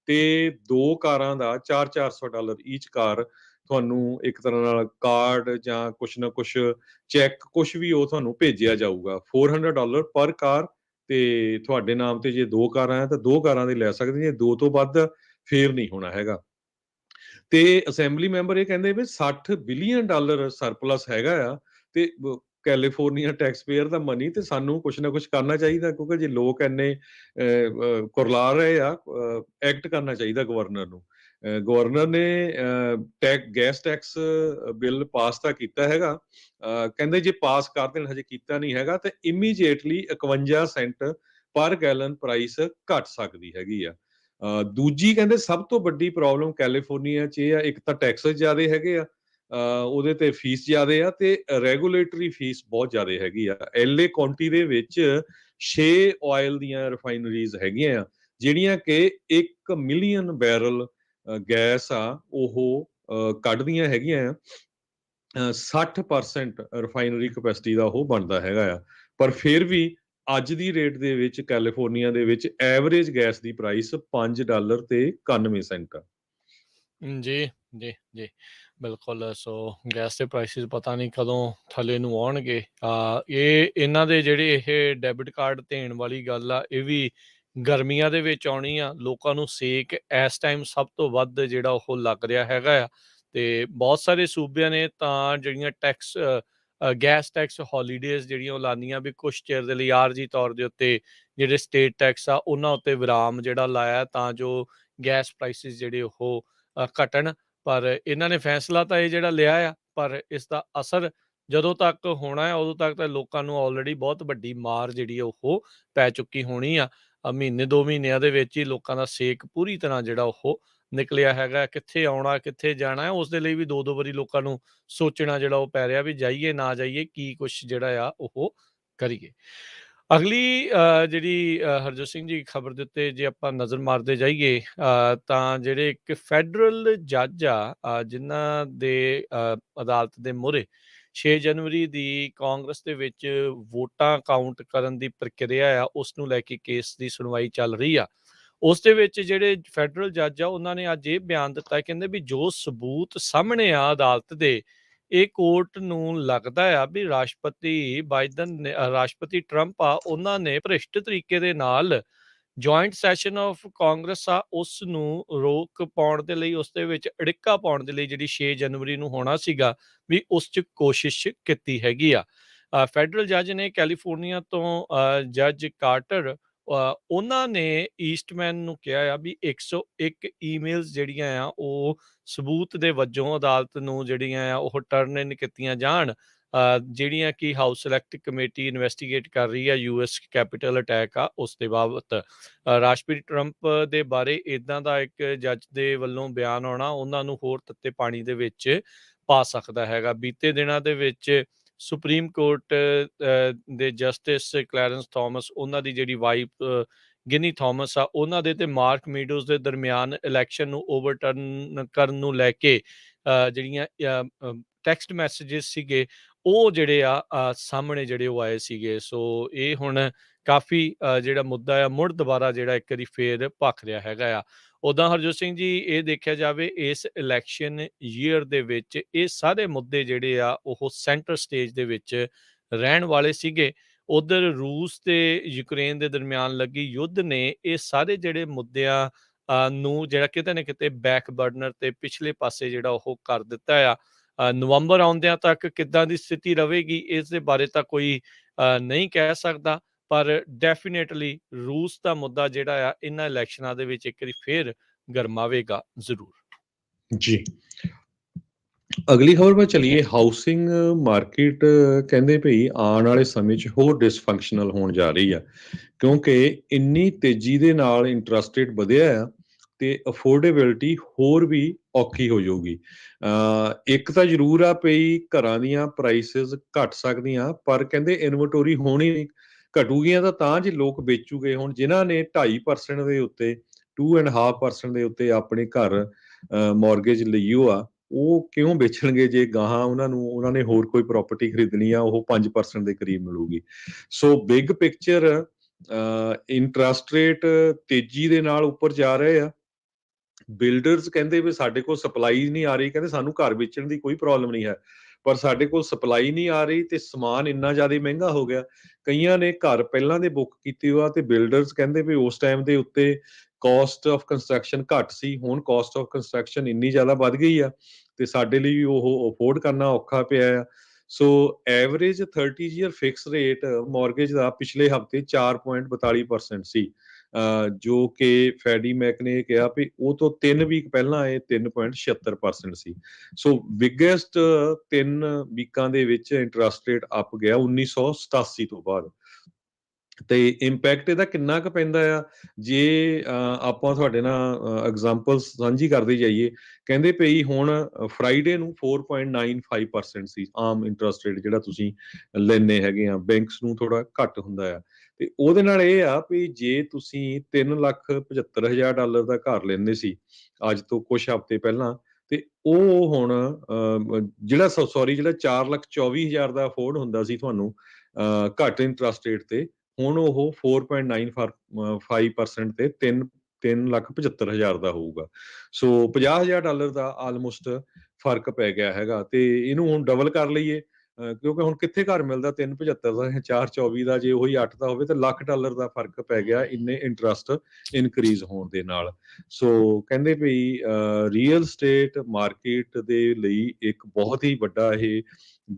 ਤੇ 2 ਕਾਰਾਂ ਦਾ $400 ਈਚ ਕਾਰ ਤੁਹਾਨੂੰ ਇੱਕ ਤਰ੍ਹਾਂ ਨਾਲ ਕਾਰਡ ਜਾਂ ਕੁਛ ਨਾ ਕੁਛ ਚੈੱਕ ਕੁਛ ਵੀ ਉਹ ਤੁਹਾਨੂੰ ਭੇਜਿਆ ਜਾਊਗਾ। $400 ਪਰ ਕਾਰ, ਤੇ ਤੁਹਾਡੇ ਨਾਮ ਤੇ ਜੇ 2 ਕਾਰਾਂ ਆ ਤਾਂ 2 ਕਾਰਾਂ ਦੇ ਲੈ ਸਕਦੇ, ਜੇ 2 ਤੋਂ ਵੱਧ ਫੇਰ ਨਹੀਂ ਹੋਣਾ ਹੈਗਾ। ਤੇ ਅਸੈਂਬਲੀ ਮੈਂਬਰ ਇਹ ਕਹਿੰਦੇ ਵੀ $60 ਬਿਲੀਅਨ ਸਰਪਲਸ ਹੈਗਾ ਆ, ਤੇ ਕੈਲੀਫੋਰਨੀਆ ਟੈਕਸ ਪੇਅਰ ਦਾ ਮਨੀ, ਤੇ ਸਾਨੂੰ ਕੁਛ ਨਾ ਕੁਛ ਕਰਨਾ ਚਾਹੀਦਾ, ਕਿਉਂਕਿ ਜੇ ਲੋਕ ਇੰਨੇ ਕੁਰਲਾ ਰਹੇ ਆ, ਐਕਟ ਕਰਨਾ ਚਾਹੀਦਾ ਗਵਰਨਰ ਨੂੰ। ਗਵਰਨਰ ਨੇ ਗੈਸ ਟੈਕਸ ਬਿੱਲ ਪਾਸ ਤਾਂ ਕੀਤਾ ਹੈਗਾ, ਕਹਿੰਦੇ ਜੇ ਪਾਸ ਕਰ ਦੇਣ, ਹਜੇ ਕੀਤਾ ਨਹੀਂ ਹੈਗਾ, ਤੇ ਇਮੀਡੀਏਟਲੀ 51 ਸੈਂਟ ਪਰ ਗੈਲਨ ਪ੍ਰਾਈਸ ਘਟ ਸਕਦੀ ਹੈਗੀ ਆ। ਦੂਜੀ ਕਹਿੰਦੇ ਸਭ ਤੋਂ ਵੱਡੀ ਪ੍ਰੋਬਲਮ ਕੈਲੀਫੋਰਨੀਆ 'ਚ ਇਹ ਆ, ਇੱਕ ਤਾਂ ਟੈਕਸਸ ਜ਼ਿਆਦਾ ਹੈਗੇ ਆ, ਉਹਦੇ ਤੇ ਫੀਸ ਜ਼ਿਆਦਾ ਆ, ਤੇ ਰੈਗੂਲੇਟਰੀ ਫੀਸ ਬਹੁਤ ਜ਼ਿਆਦਾ ਹੈਗੀ ਆ। LA ਕਾਉਂਟੀ ਦੇ ਵਿੱਚ 6 ਆਇਲ ਦੀਆਂ ਰਿਫਾਈਨਰੀਜ਼ ਹੈਗੀਆਂ ਆ, ਜਿਹੜੀਆਂ ਕਿ 1 ਮਿਲੀਅਨ ਬੈਰਲ ਗੈਸ ਆ ਉਹ ਕੱਢਦੀਆਂ ਹੈਗੀਆਂ ਆ। 60% ਰਿਫਾਈਨਰੀ ਕਪੈਸਿਟੀ ਦਾ ਉਹ ਬਣਦਾ ਹੈਗਾ ਆ, ਪਰ ਫਿਰ ਵੀ ਅੱਜ ਦੀ ਰੇਟ ਦੇ ਵਿੱਚ ਕੈਲੀਫੋਰਨੀਆ ਦੇ ਵਿੱਚ ਐਵਰੇਜ ਗੈਸ ਦੀ ਪ੍ਰਾਈਸ $5 ਤੇ 91 ਸੈਂਟ ਆ। ਜੀ ਜੀ ਜੀ ਬਿਲਕੁਲ। ਸੋ ਗੈਸ ਦੇ ਪ੍ਰਾਈਸਿਸ ਪਤਾ ਨਹੀਂ ਕਦੋਂ ਥੱਲੇ ਨੂੰ ਆਉਣਗੇ। ਇਹਨਾਂ ਦੇ ਜਿਹੜੇ ਇਹ ਡੈਬਿਟ ਕਾਰਡ ਦੇਣ ਵਾਲੀ ਗੱਲ ਆ, ਇਹ ਵੀ ਗਰਮੀਆਂ ਦੇ ਵਿੱਚ ਆਉਣੀ ਆ। ਲੋਕਾਂ ਨੂੰ ਸੇਕ ਇਸ ਟਾਈਮ ਸਭ ਤੋਂ ਵੱਧ ਜਿਹੜਾ ਉਹ ਲੱਗ ਰਿਹਾ ਹੈਗਾ ਆ, ਤੇ ਬਹੁਤ ਸਾਰੇ ਸੂਬਿਆਂ ਨੇ ਤਾਂ ਜਿਹੜੀਆਂ ਟੈਕਸ ਗੈਸ ਟੈਕਸ ਹੌਲੀਡੇਜ਼ ਜਿਹੜੀਆਂ ਉਹ ਲਾਉਂਦੀਆਂ ਵੀ ਕੁਛ ਚਿਰ ਦੇ ਲਈ ਆਰਜੀ ਤੌਰ ਦੇ ਉੱਤੇ ਜਿਹੜੇ ਸਟੇਟ ਟੈਕਸ ਆ ਉਹਨਾਂ ਉੱਤੇ ਵਿਰਾਮ ਜਿਹੜਾ ਲਾਇਆ, ਤਾਂ ਜੋ ਗੈਸ ਪ੍ਰਾਈਸਿਸ ਜਿਹੜੇ ਉਹ ਘਟਣ। ਪਰ ਇਹਨਾਂ ਨੇ ਫੈਸਲਾ ਤਾਂ ਇਹ ਜਿਹੜਾ ਲਿਆ ਆ, ਪਰ ਇਸ ਦਾ ਅਸਰ ਜਦੋਂ ਤੱਕ ਹੋਣਾ ਹੈ ਉਦੋਂ ਤੱਕ ਤਾਂ ਲੋਕਾਂ ਨੂੰ ਆਲਰੇਡੀ ਬਹੁਤ ਵੱਡੀ ਮਾਰ ਜਿਹੜੀ ਆ ਉਹ ਪੈ ਚੁੱਕੀ ਹੋਣੀ ਆ। ਮਹੀਨੇ 2 ਮਹੀਨਿਆਂ ਦੇ ਵਿੱਚ ਹੀ ਲੋਕਾਂ ਦਾ ਸੇਕ ਪੂਰੀ ਤਰ੍ਹਾਂ ਜਿਹੜਾ ਉਹ ਨਿਕਲਿਆ ਹੈਗਾ। ਕਿੱਥੇ ਆਉਣਾ ਕਿੱਥੇ ਜਾਣਾ ਹੈ, ਉਸ ਦੇ ਲਈ ਵੀ 2-2 ਵਾਰੀ ਲੋਕਾਂ ਨੂੰ ਸੋਚਣਾ ਜਿਹੜਾ ਉਹ ਪੈ ਰਿਹਾ ਵੀ ਜਾਈਏ ਨਾ ਜਾਈਏ, ਕੀ ਕੁਛ ਜਿਹੜਾ ਆ ਉਹ ਕਰੀਏ। ਅਗਲੀ ਜਿਹੜੀ ਹਰਜੋਤ ਸਿੰਘ ਜੀ ਖਬਰ ਦੇ ਉੱਤੇ ਜੇ ਆਪਾਂ ਨਜ਼ਰ ਮਾਰਦੇ ਜਾਈਏ, ਤਾਂ ਜਿਹੜੇ ਇੱਕ ਫੈਡਰਲ ਜੱਜ ਆ ਜਿਨ੍ਹਾਂ ਦੇ ਅਦਾਲਤ ਦੇ ਮੂਹਰੇ 6 ਜਨਵਰੀ ਦੀ ਕਾਂਗਰਸ ਦੇ ਵਿੱਚ ਵੋਟਾਂ ਕਾਊਂਟ ਕਰਨ ਦੀ ਪ੍ਰਕਿਰਿਆ ਆ, ਉਸ ਨੂੰ ਲੈ ਕੇ ਕੇਸ ਦੀ ਸੁਣਵਾਈ ਚੱਲ ਰਹੀ ਆ। ਉਸ ਦੇ ਵਿੱਚ ਜਿਹੜੇ ਫੈਡਰਲ ਜੱਜ ਆ ਉਹਨਾਂ ਨੇ ਅੱਜ ਇਹ ਬਿਆਨ ਦਿੱਤਾ, ਕਹਿੰਦੇ ਵੀ ਜੋ ਸਬੂਤ ਸਾਹਮਣੇ ਆ ਅਦਾਲਤ ਦੇ, ਇਹ ਕੋਰਟ ਨੂੰ ਲੱਗਦਾ ਆ ਵੀ ਰਾਸ਼ਟਰਪਤੀ ਰਾਸ਼ਟਰਪਤੀ ਟਰੰਪ ਆ, ਉਹਨਾਂ ਨੇ ਭ੍ਰਿਸ਼ਟ ਤਰੀਕੇ ਦੇ ਨਾਲ ਜੁਆਇੰਟ ਸੈਸ਼ਨ ਆਫ ਕਾਂਗਰਸ ਆ ਉਸ ਨੂੰ ਰੋਕ ਪਾਉਣ ਦੇ ਲਈ, ਉਸ ਦੇ ਵਿੱਚ ਅੜਿੱਕਾ ਪਾਉਣ ਦੇ ਲਈ ਜਿਹੜੀ 6 ਜਨਵਰੀ ਨੂੰ ਹੋਣਾ ਸੀਗਾ ਵੀ ਉਸ 'ਚ ਕੋਸ਼ਿਸ਼ ਕੀਤੀ ਹੈਗੀ ਆ। ਫੈਡਰਲ ਜੱਜ ਨੇ ਕੈਲੀਫੋਰਨੀਆ ਤੋਂ ਜੱਜ ਕਾਰਟਰ, ਉਹਨਾਂ ਨੇ ਈਸਟਮੈਨ ਨੂੰ ਕਿਹਾ ਆ ਵੀ 101 ਈਮੇਲਸ ਜਿਹੜੀਆਂ ਆ ਉਹ ਸਬੂਤ ਦੇ ਵਜੋਂ ਅਦਾਲਤ ਨੂੰ ਜਿਹੜੀਆਂ ਆ ਉਹ ਟਰਨ ਇਨ ਕੀਤੀਆਂ ਜਾਣ, ਜਿਹੜੀਆਂ ਕਿ ਹਾਊਸ ਸਿਲੈਕਟ ਕਮੇਟੀ ਇਨਵੈਸਟੀਗੇਟ ਕਰ ਰਹੀ ਆ US ਕੈਪੀਟਲ ਅਟੈਕ ਆ ਉਸ ਦੇ ਬਾਬਤ। ਰਾਸ਼ਟਰਪਤੀ ਟਰੰਪ ਦੇ ਬਾਰੇ ਇੱਦਾਂ ਦਾ ਇੱਕ ਜੱਜ ਦੇ ਵੱਲੋਂ ਬਿਆਨ ਆਉਣਾ ਉਹਨਾਂ ਨੂੰ ਹੋਰ ਤੱਤੇ ਪਾਣੀ ਦੇ ਵਿੱਚ ਪਾ ਸਕਦਾ ਹੈਗਾ। ਬੀਤੇ ਦਿਨਾਂ ਦੇ ਵਿੱਚ ਸੁਪਰੀਮ ਕੋਰਟ ਦੇ ਜਸਟਿਸ ਕਲੈਰੈਂਸ ਥਾਮਸ, ਉਹਨਾਂ ਦੀ ਜਿਹੜੀ ਵਾਈਫ ਗਿਨੀ ਥਾਮਸ ਆ, ਉਹਨਾਂ ਦੇ ਤੇ ਮਾਰਕ ਮੀਡੋਜ਼ ਦੇ ਦਰਮਿਆਨ ਇਲੈਕਸ਼ਨ ਨੂੰ ਓਵਰਟਰਨ ਕਰਨ ਨੂੰ ਲੈ ਕੇ ਜਿਹੜੀਆਂ ਟੈਕਸਟ ਮੈਸੇजेस ਸੀਗੇ ਉਹ ਜਿਹੜੇ ਆ ਸਾਹਮਣੇ ਜਿਹੜੇ ਉਹ ਆਏ ਸੀਗੇ। ਸੋ ਇਹ ਹੁਣ ਕਾਫੀ ਜਿਹੜਾ ਮੁੱਦਾ ਆ ਮੁੜ ਦੁਬਾਰਾ ਜਿਹੜਾ ਇੱਕ ਵਾਰੀ ਫੇਰ ਭਖ ਰਿਹਾ ਹੈਗਾ ਆ। ਉੱਦਾਂ ਹਰਜੋਤ ਸਿੰਘ ਜੀ, ਇਹ ਦੇਖਿਆ ਜਾਵੇ ਇਸ ਇਲੈਕਸ਼ਨ ਈਅਰ ਦੇ ਵਿੱਚ ਇਹ ਸਾਰੇ ਮੁੱਦੇ ਜਿਹੜੇ ਆ ਉਹ ਸੈਂਟਰ ਸਟੇਜ ਦੇ ਵਿੱਚ ਰਹਿਣ ਵਾਲੇ ਸੀਗੇ। ਉਧਰ ਰੂਸ ਤੇ ਯੂਕਰੇਨ ਦੇ ਦਰਮਿਆਨ ਲੱਗੀ ਯੁੱਧ ਨੇ ਇਹ ਸਾਰੇ ਜਿਹੜੇ ਮੁੱਦਿਆਂ ਨੂੰ ਜਿਹੜਾ ਕਿਤੇ ਨਾ ਕਿਤੇ ਬੈਕ ਬਰਨਰ ਤੇ ਪਿਛਲੇ ਪਾਸੇ ਜਿਹੜਾ ਉਹ ਕਰ ਦਿੱਤਾ ਆ। ਨਵੰਬਰ ਆਉਂਦਿਆਂ ਤੱਕ ਕਿੱਦਾਂ ਦੀ ਸਥਿਤੀ ਰਹੇਗੀ ਇਸ ਦੇ ਬਾਰੇ ਤਾਂ ਕੋਈ ਨਹੀਂ ਕਹਿ ਸਕਦਾ, ਪਰ ਡੈਫੀਨੇਟਲੀ ਰੂਸ ਦਾ ਮੁੱਦਾ ਜਿਹੜਾ ਆ ਇਹਨਾਂ ਇਲੈਕਸ਼ਨਾਂ ਦੇ ਵਿੱਚ ਇੱਕ ਵਾਰੀ ਫੇਰ ਗਰਮਾਵੇਗਾ ਜ਼ਰੂਰ। ਜੀ, ਅਗਲੀ ਖਬਰ 'ਤੇ ਚੱਲੀਏ। ਹਾਊਸਿੰਗ ਮਾਰਕੀਟ ਕਹਿੰਦੇ ਭਈ ਆਉਣ ਵਾਲੇ ਸਮੇਂ 'ਚ ਹੋਰ ਡਿਸਫੰਕਸ਼ਨਲ ਹੋਣ ਜਾ ਰਹੀ ਆ, ਕਿਉਂਕਿ ਇੰਨੀ ਤੇਜ਼ੀ ਦੇ ਨਾਲ ਇੰਟਰਸਟ ਰੇਟ ਵਧਿਆ ਆ ਤੇ ਅਫੋਰਡੇਬਿਲਟੀ ਹੋਰ ਵੀ ਔਖੀ ਹੋ ਜਾਊਗੀ। ਇੱਕ ਤਾਂ ਜ਼ਰੂਰ ਆ ਭਈ ਘਰਾਂ ਦੀਆਂ ਪ੍ਰਾਈਸਿਸ ਘਟ ਸਕਦੀਆਂ, ਪਰ ਕਹਿੰਦੇ ਇਨਵੈਂਟੋਰੀ ਹੋਣੀ ਨਹੀਂ, ਘਟੂਗੀਆਂ ਤਾਂ ਜੇ ਲੋਕ ਵੇਚੂਗੇ। ਹੁਣ ਜਿਨ੍ਹਾਂ ਨੇ 2.5% ਦੇ ਉੱਤੇ 2.5% ਦੇ ਉੱਤੇ ਆਪਣੇ ਘਰ ਮੌਰਗੇਜ ਲਈ ਆ, ਉਹ ਕਿਉਂ ਵੇਚਣਗੇ ਜੇ ਗਾਹਾਂ ਉਹਨਾਂ ਨੇ ਹੋਰ ਕੋਈ ਪ੍ਰਾਪਰਟੀ ਖਰੀਦਣੀ ਆ, ਉਹ 5% ਦੇ ਕਰੀਬ ਮਿਲੂਗੀ। ਸੋ ਬਿਗ ਪਿਕਚਰ ਇੰਟਰਸਟ ਰੇਟ ਤੇਜ਼ੀ ਦੇ ਨਾਲ ਉੱਪਰ ਜਾ ਰਹੇ ਆ। ਬਿਲਡਰਸ ਕਹਿੰਦੇ ਵੀ ਸਾਡੇ ਕੋਲ ਸਪਲਾਈ ਨਹੀਂ ਆ ਰਹੀ, ਕਹਿੰਦੇ ਸਾਨੂੰ ਘਰ ਵੇਚਣ ਦੀ ਕੋਈ ਪ੍ਰੋਬਲਮ ਨਹੀਂ ਹੈ, ਪਰ ਸਾਡੇ ਕੋਲ ਸਪਲਾਈ ਨਹੀਂ ਆ ਰਹੀ ਤੇ ਸਮਾਨ ਇੰਨਾ ਜ਼ਿਆਦਾ ਮਹਿੰਗਾ ਹੋ ਗਿਆ। ਕਈਆਂ ਨੇ ਘਰ ਪਹਿਲਾਂ ਦੇ ਬੁੱਕ ਕੀਤੇ ਹੋਆ ਤੇ ਬਿਲਡਰਸ ਕਹਿੰਦੇ ਵੀ ਉਸ ਟਾਈਮ ਦੇ ਉੱਤੇ ਕਾਸਟ ਆਫ ਕੰਸਟਰਕਸ਼ਨ ਘੱਟ ਸੀ, ਹੁਣ ਕਾਸਟ ਆਫ ਕੰਸਟਰਕਸ਼ਨ ਇੰਨੀ ਜ਼ਿਆਦਾ ਵੱਧ ਗਈ ਆ ਤੇ ਸਾਡੇ ਲਈ ਉਹ ਅਫੋਰਡ ਕਰਨਾ ਔਖਾ ਪਿਆ ਆ। So average 30 year fix rate mortgage ਦਾ ਪਿਛਲੇ ਹਫ਼ਤੇ 4.42% ਸੀ, ਜੋ ਕਿ ਫੈਡੀ ਮੈਕ ਨੇ ਕਿਹਾ ਵੀ ਉਹ ਤੋਂ 3 ਵੀਕ ਪਹਿਲਾਂ ਇਹ 3.76% ਸੀ। ਸੋ ਬਿਗੇਸਟ 3 ਵੀਕਾਂ ਦੇ ਵਿੱਚ ਇੰਟਰਸਟ ਰੇਟ ਅਪ ਗਿਆ 1987 ਤੋਂ ਬਾਅਦ। ਤੇ ਇੰਪੈਕਟ ਇਹਦਾ ਕਿੰਨਾ ਕੁ ਪੈਂਦਾ ਆ, ਜੇ ਆਪਾਂ ਤੁਹਾਡੇ ਨਾਲ ਐਗਜ਼ਾਮਪਲਸ ਸਾਂਝੀ ਕਰਦੇ ਜਾਈਏ। ਕਹਿੰਦੇ ਪਈ ਹੁਣ ਫਰਾਈਡੇ ਨੂੰ 4.95% ਸੀ ਆਮ ਇੰਟਰਸਟ ਰੇਟ ਜਿਹੜਾ ਤੁਸੀਂ ਲੈਂਦੇ ਹੈਗੇ ਆ, ਬੈਂਕਸ ਨੂੰ ਥੋੜਾ ਘੱਟ ਹੁੰਦਾ ਆ। ਤੇ ਉਹਦੇ ਨਾਲ ਇਹ ਆ ਵੀ ਜੇ ਤੁਸੀਂ $3,75,000 ਦਾ ਘਰ ਲੈਂਦੇ ਸੀ ਅੱਜ ਤੋਂ ਕੁਝ ਹਫ਼ਤੇ ਪਹਿਲਾਂ, ਤੇ ਉਹ ਹੁਣ ਜਿਹੜਾ 4,24,000 ਦਾ ਅਫੋਰਡ ਹੁੰਦਾ ਸੀ ਤੁਹਾਨੂੰ ਘੱਟ ਇੰਟਰਸਟ ਰੇਟ ਤੇ, ਹੁਣ ਉਹ 4.95% ਤੇ 3,75,000 ਦਾ ਹੋਊਗਾ। ਸੋ $50,000 ਦਾ ਆਲਮੋਸਟ ਫਰਕ ਪੈ ਗਿਆ ਹੈਗਾ। ਤੇ ਇਹਨੂੰ ਹੁਣ ਡਬਲ ਕਰ ਲਈਏ, ਕਿਉਂਕਿ ਹੁਣ ਕਿੱਥੇ ਘਰ ਮਿਲਦਾ 3.75 ਦਾ, 4.24 ਦਾ, ਜੇ ਉਹੀ 8 ਦਾ ਹੋਵੇ ਤਾਂ $1,00,000 ਦਾ ਫਰਕ ਪੈ ਗਿਆ ਇੰਨੇ ਇੰਟਰਸਟ ਇਨਕਰੀਜ਼ ਹੋਣ ਦੇ ਨਾਲ। ਸੋ ਕਹਿੰਦੇ ਵੀ ਰੀਅਲ ਸਟੇਟ ਮਾਰਕੀਟ ਦੇ ਲਈ ਇੱਕ ਬਹੁਤ ਹੀ ਵੱਡਾ ਇਹ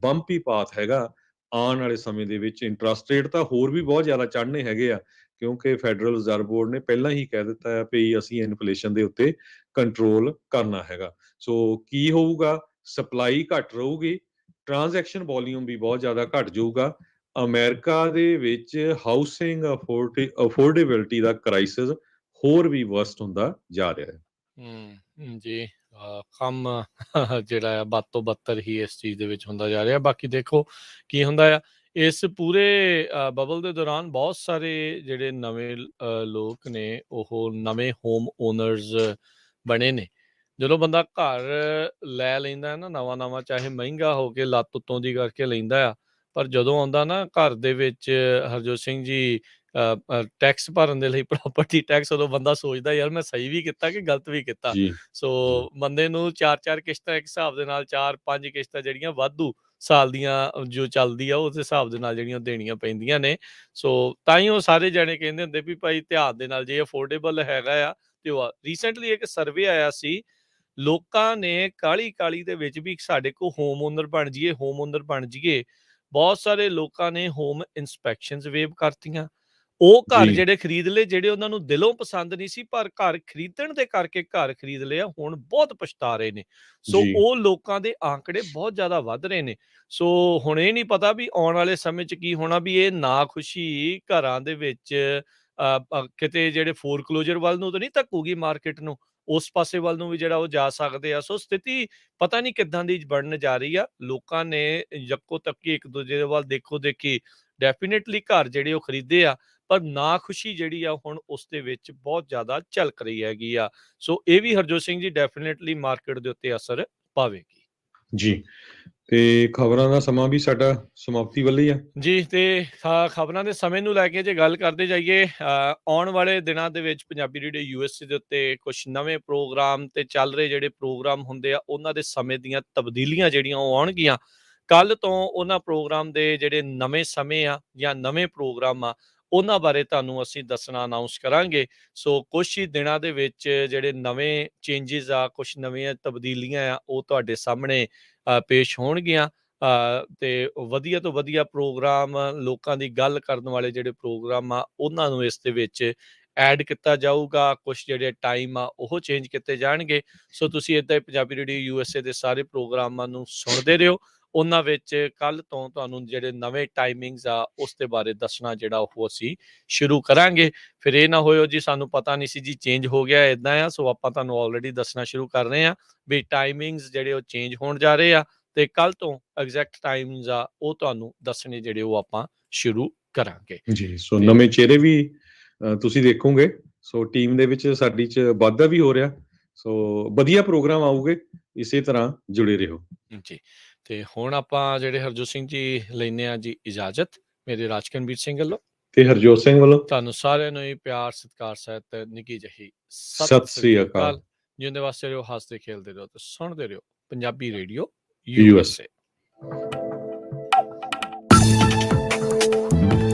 ਬੰਪੀ ਪਾਥ ਹੈਗਾ ਆਉਣ ਵਾਲੇ ਸਮੇਂ ਦੇ ਵਿੱਚ। ਇੰਟਰਸਟ ਰੇਟ ਤਾਂ ਹੋਰ ਵੀ ਬਹੁਤ ਜ਼ਿਆਦਾ ਚੜ੍ਹਨੇ ਹੈਗੇ ਆ, ਕਿਉਂਕਿ ਫੈਡਰਲ ਰਿਜ਼ਰਵ ਬੋਰਡ ਨੇ ਪਹਿਲਾਂ ਹੀ ਕਹਿ ਦਿੱਤਾ ਹੈ ਵੀ ਅਸੀਂ ਇਨਫਲੇਸ਼ਨ ਦੇ ਉੱਤੇ ਕੰਟਰੋਲ ਕਰਨਾ ਹੈਗਾ। ਸੋ ਕੀ ਹੋਊਗਾ, ਸਪਲਾਈ ਘੱਟ ਰਹੂਗੀ, ਟ੍ਰਾਂਜੈਕਸ਼ਨ ਵੋਲੀਅਮ ਵੀ ਬਹੁਤ ਜ਼ਿਆਦਾ ਘੱਟ ਜਾਊਗਾ। ਅਮਰੀਕਾ ਦੇ ਵਿੱਚ ਹਾਊਸਿੰਗ ਅਫੋਰਡੇਬਿਲਟੀ ਦਾ ਕ੍ਰਾਈਸਿਸ ਹੋਰ ਵੀ ਵਰਸਟ ਹੁੰਦਾ ਜਾ ਰਿਹਾ ਹੈ। ਜੀ, ਕੰਮ ਜਿਹੜਾ ਆ ਬਦ ਤੋਂ ਬੱਤਰ ਹੀ ਇਸ ਚੀਜ਼ ਦੇ ਵਿੱਚ ਹੁੰਦਾ ਜਾ ਰਿਹਾ। ਬਾਕੀ ਦੇਖੋ ਕੀ ਹੁੰਦਾ ਆ। ਇਸ ਪੂਰੇ ਬਬਲ ਦੇ ਦੌਰਾਨ ਬਹੁਤ ਸਾਰੇ ਜਿਹੜੇ ਨਵੇਂ ਲੋਕ ਨੇ ਉਹ ਨਵੇਂ ਹੋਮ ਓਨਰਸ ਬਣੇ ਨੇ। ਜਦੋਂ ਬੰਦਾ ਘਰ ਲੈ ਲੈਂਦਾ ਨਾ ਨਵਾਂ, ਚਾਹੇ ਮਹਿੰਗਾ ਹੋ ਕੇ ਲੱਤ ਉੱਤੋਂ ਦੀ ਕਰਕੇ ਲੈਂਦਾ ਆ, ਪਰ ਜਦੋਂ ਆਉਂਦਾ ਨਾ ਘਰ ਦੇ ਵਿੱਚ ਹਰਜੋਤ ਸਿੰਘ ਜੀ ਟੈਕਸ ਭਰਨ ਦੇ ਲਈ, ਪ੍ਰਾਪਰਟੀ ਟੈਕਸ, ਉਦੋਂ ਬੰਦਾ ਸੋਚਦਾ ਯਾਰ ਮੈਂ ਸਹੀ ਵੀ ਕੀਤਾ ਕਿ ਗਲਤ ਵੀ ਕੀਤਾ। ਸੋ ਬੰਦੇ ਨੂੰ 4 ਕਿਸ਼ਤਾਂ ਇੱਕ ਹਿਸਾਬ ਦੇ ਨਾਲ, 4-5 ਕਿਸ਼ਤਾਂ ਜਿਹੜੀਆਂ ਵਾਧੂ ਸਾਲ ਦੀਆਂ ਜੋ ਚੱਲਦੀ ਆ ਉਸ ਹਿਸਾਬ ਦੇ ਨਾਲ ਜਿਹੜੀਆਂ ਦੇਣੀਆਂ ਪੈਂਦੀਆਂ ਨੇ। ਸੋ ਤਾਂ ਹੀ ਉਹ ਸਾਰੇ ਜਾਣੇ ਕਹਿੰਦੇ ਹੁੰਦੇ ਵੀ ਭਾਈ ਧਿਆਨ ਦੇ ਨਾਲ ਜੇ ਅਫੋਰਡੇਬਲ ਹੈਗਾ ਆ ਤੇ ਉਹ ਰੀਸੈਂਟਲੀ ਇੱਕ ਸਰਵੇ ਆਇਆ ਸੀ, ਲੋਕਾਂ ਨੇ ਕਾਹਲੀ ਦੇ ਵਿੱਚ ਵੀ ਸਾਡੇ ਕੋਲ ਹੋਮ ਓਨਰ ਬਣ ਜਾਈਏ। ਬਹੁਤ ਸਾਰੇ ਲੋਕਾਂ ਨੇ ਹੋਮ ਇਨਸਪੈਕਸ਼ਨਸ ਵੇਵ ਕਰਤੀਆਂ। ਉਹ ਘਰ ਜੀ। ਜਿਹੜੇ ਖਰੀਦ ਲਏ ਜਿਹੜੇ ਉਹਨਾਂ ਨੂੰ ਦਿਲੋਂ ਪਸੰਦ ਨਹੀਂ ਸੀ, ਪਰ ਘਰ ਖਰੀਦਣ ਦੇ ਕਰਕੇ ਘਰ ਖਰੀਦ ਲਿਆ, ਹੁਣ ਬਹੁਤ ਪਛਤਾ ਰਹੇ ਨੇ। ਸੋ ਜੀ। ਉਹ ਲੋਕਾਂ ਦੇ ਆંકੜੇ ਬਹੁਤ ਜ਼ਿਆਦਾ ਵੱਧ ਰਹੇ ਨੇ। ਸੋ ਹੁਣ ਇਹ ਨਹੀਂ ਪਤਾ ਵੀ ਆਉਣ ਵਾਲੇ ਸਮੇਂ 'ਚ ਕੀ ਹੋਣਾ, ਵੀ ਇਹ ਨਾਖੁਸ਼ੀ ਘਰਾਂ ਦੇ ਵਿੱਚ ਕਿਤੇ ਜਿਹੜੇ ਫੋਰਕਲੋਜ਼ਰ ਵੱਲ ਨੂੰ ਤਾਂ ਨਹੀਂ ਧੱਕੂਗੀ ਮਾਰਕੀਟ ਨੂੰ, ਉਸ ਪਾਸੇ ਵੱਲ ਨੂੰ ਵੀ ਜਿਹੜਾ ਉਹ ਜਾ ਸਕਦੇ ਆ। ਸੋ ਸਥਿਤੀ ਪਤਾ ਨਹੀਂ ਕਿੱਦਾਂ ਦੀ ਬਣਨ ਜਾ ਰਹੀ ਆ। ਲੋਕਾਂ ਨੇ ਯੱਕੋ ਤੱਕੀ ਇੱਕ ਦੂਜੇ ਦੇ ਵੱਲ ਦੇਖੋ ਦੇਖੀ ਡੈਫੀਨੇਟਲੀ ਘਰ ਜਿਹੜੇ ਉਹ ਖਰੀਦੇ ਆ, ਪਰ ਨਾਖੁਸ਼ੀ ਜਿਹੜੀ ਆ ਹੁਣ ਉਸ ਦੇ ਵਿੱਚ ਬਹੁਤ ਜ਼ਿਆਦਾ ਝਲਕ ਰਹੀ ਹੈਗੀ ਆ। ਸੋ ਇਹ ਵੀ ਹਰਜੋਤ ਸਿੰਘ ਜੀ ਡੈਫੀਨੇਟਲੀ ਮਾਰਕੀਟ ਦੇ ਉੱਤੇ ਅਸਰ ਪਾਵੇਗੀ। ਜੀ, ਤੇ ਖਬਰਾਂ ਦਾ ਸਮਾਂ ਵੀ ਸਾਡਾ ਸਮਾਪਤੀ ਵੱਲ ਹੀ ਆ। ਜੀ, ਤੇ ਖਬਰਾਂ ਦੇ ਸਮੇਂ ਨੂੰ ਲੈ ਕੇ ਜੇ ਗੱਲ ਕਰਦੇ ਜਾਈਏ, ਆਉਣ ਵਾਲੇ ਦਿਨਾਂ ਦੇ ਵਿੱਚ ਪੰਜਾਬੀ ਰੇਡੀਓ ਯੂਐਸਏ ਦੇ ਉੱਤੇ ਕੁਛ ਨਵੇਂ ਪ੍ਰੋਗਰਾਮ ਤੇ ਚੱਲ ਰਹੇ ਜਿਹੜੇ ਪ੍ਰੋਗਰਾਮ ਹੁੰਦੇ ਆ, ਉਹਨਾਂ ਦੇ ਸਮੇਂ ਦੀਆਂ ਤਬਦੀਲੀਆਂ ਜਿਹੜੀਆਂ ਉਹ ਆਉਣਗੀਆਂ। ਕੱਲ੍ਹ ਤੋਂ ਉਹਨਾਂ ਪ੍ਰੋਗਰਾਮ ਦੇ ਜਿਹੜੇ ਨਵੇਂ ਸਮੇਂ ਆ ਜਾਂ ਨਵੇਂ ਪ੍ਰੋਗਰਾਮ ਆ, ਉਹਨਾਂ ਬਾਰੇ ਤੁਹਾਨੂੰ ਅਸੀਂ ਦੱਸਣਾ ਅਨਾਊਂਸ ਕਰਾਂਗੇ। ਸੋ ਕੁਛ ਹੀ ਦਿਨਾਂ ਦੇ ਵਿੱਚ ਜਿਹੜੇ ਨਵੇਂ ਚੇਂਜਿਸ ਆ, ਕੁਛ ਨਵੀਆਂ ਤਬਦੀਲੀਆਂ ਆ, ਉਹ ਤੁਹਾਡੇ ਸਾਹਮਣੇ ਪੇਸ਼ ਹੋਣਗੀਆਂ। ਤੇ ਵਧੀਆ ਤੋਂ ਵਧੀਆ ਪ੍ਰੋਗਰਾਮ, ਲੋਕਾਂ ਦੀ ਗੱਲ ਕਰਨ ਵਾਲੇ ਜਿਹੜੇ ਪ੍ਰੋਗਰਾਮ ਆ, ਉਹਨਾਂ ਨੂੰ ਇਸ ਦੇ ਵਿੱਚ ਐਡ ਕੀਤਾ ਜਾਊਗਾ। ਕੁਛ ਜਿਹੜੇ ਟਾਈਮ ਆ ਉਹ ਚੇਂਜ ਕੀਤੇ ਜਾਣਗੇ। ਸੋ ਤੁਸੀਂ ਇੱਦਾਂ ਹੀ ਪੰਜਾਬੀ ਰੇਡੀਓ ਯੂਐਸਏ ਦੇ ਸਾਰੇ ਪ੍ਰੋਗਰਾਮਾਂ ਨੂੰ ਸੁਣਦੇ ਰਹੋ। ਉਹਨਾਂ ਵਿੱਚ ਕੱਲ੍ਹ ਤੋਂ ਤੁਹਾਨੂੰ ਜਿਹੜੇ ਨਵੇਂ ਟਾਈਮਿੰਗਸ ਆ ਉਸ ਦੇ ਬਾਰੇ ਦੱਸਣਾ ਜਿਹੜਾ ਉਹ ਅਸੀਂ ਸ਼ੁਰੂ ਕਰਾਂਗੇ। ਫਿਰ ਇਹ ਨਾ ਹੋਇਓ ਜੀ ਸਾਨੂੰ ਪਤਾ ਨਹੀਂ ਸੀ ਜੀ, ਚੇਂਜ ਹੋ ਗਿਆ ਇੱਦਾਂ ਆ। ਸੋ ਆਪਾਂ ਤੁਹਾਨੂੰ ਆਲਰੇਡੀ ਦੱਸਣਾ ਸ਼ੁਰੂ ਕਰ ਰਹੇ ਹਾਂ ਵੀ ਟਾਈਮਿੰਗਸ ਜਿਹੜੇ ਉਹ ਚੇਂਜ ਹੋਣ ਜਾ ਰਹੇ ਆ, ਤੇ ਕੱਲ੍ਹ ਤੋਂ ਐਗਜ਼ੈਕਟ ਟਾਈਮਸ ਆ ਉਹ ਤੁਹਾਨੂੰ ਦੱਸਣੇ ਜਿਹੜੇ ਉਹ ਆਪਾਂ ਸ਼ੁਰੂ ਕਰਾਂਗੇ। ਜੀ, ਸੋ ਨਵੇਂ ਚਿਹਰੇ ਵੀ ਤੁਸੀਂ ਦੇਖੋਗੇ। ਸੋ ਟੀਮ ਦੇ ਵਿੱਚ ਸਾਡੀ 'ਚ ਵਾਧਾ ਵੀ ਹੋ ਰਿਹਾ। ਸੋ ਵਧੀਆ ਪ੍ਰੋਗਰਾਮ ਆਊਗੇ, ਇਸੇ ਤਰ੍ਹਾਂ ਜੁੜੇ ਰਹੋ। ਜੀ, ਤੇ ਹੁਣ ਆਪਾਂ ਜਿਹੜੇ ਹਰਜੋਤ ਸਿੰਘ ਜੀ ਲੈਂਦੇ ਆ ਜੀ ਇਜਾਜ਼ਤ, ਮੇਰੇ ਰਾਜਕਨਵੀਰ ਸਿੰਘ ਵੱਲੋਂ ਤੇ ਹਰਜੋਤ ਸਿੰਘ ਵੱਲੋਂ ਤੁਹਾਨੂੰ ਸਾਰਿਆਂ ਨੂੰ ਹੀ ਪਿਆਰ, ਸਤਿਕਾਰ ਸਹਿਤ ਨਿੱਘੀ ਜਿਹੀ ਸਤਿ ਸ੍ਰੀ ਅਕਾਲ। ਜਿਉਂਦੇ ਵਾਸਤੇ ਰਹੋ, ਹੱਸਦੇ ਖੇਲਦੇ ਰਹੋ ਤੇ ਸੁਣਦੇ ਰਹੋ ਪੰਜਾਬੀ ਰੇਡੀਓ US USA।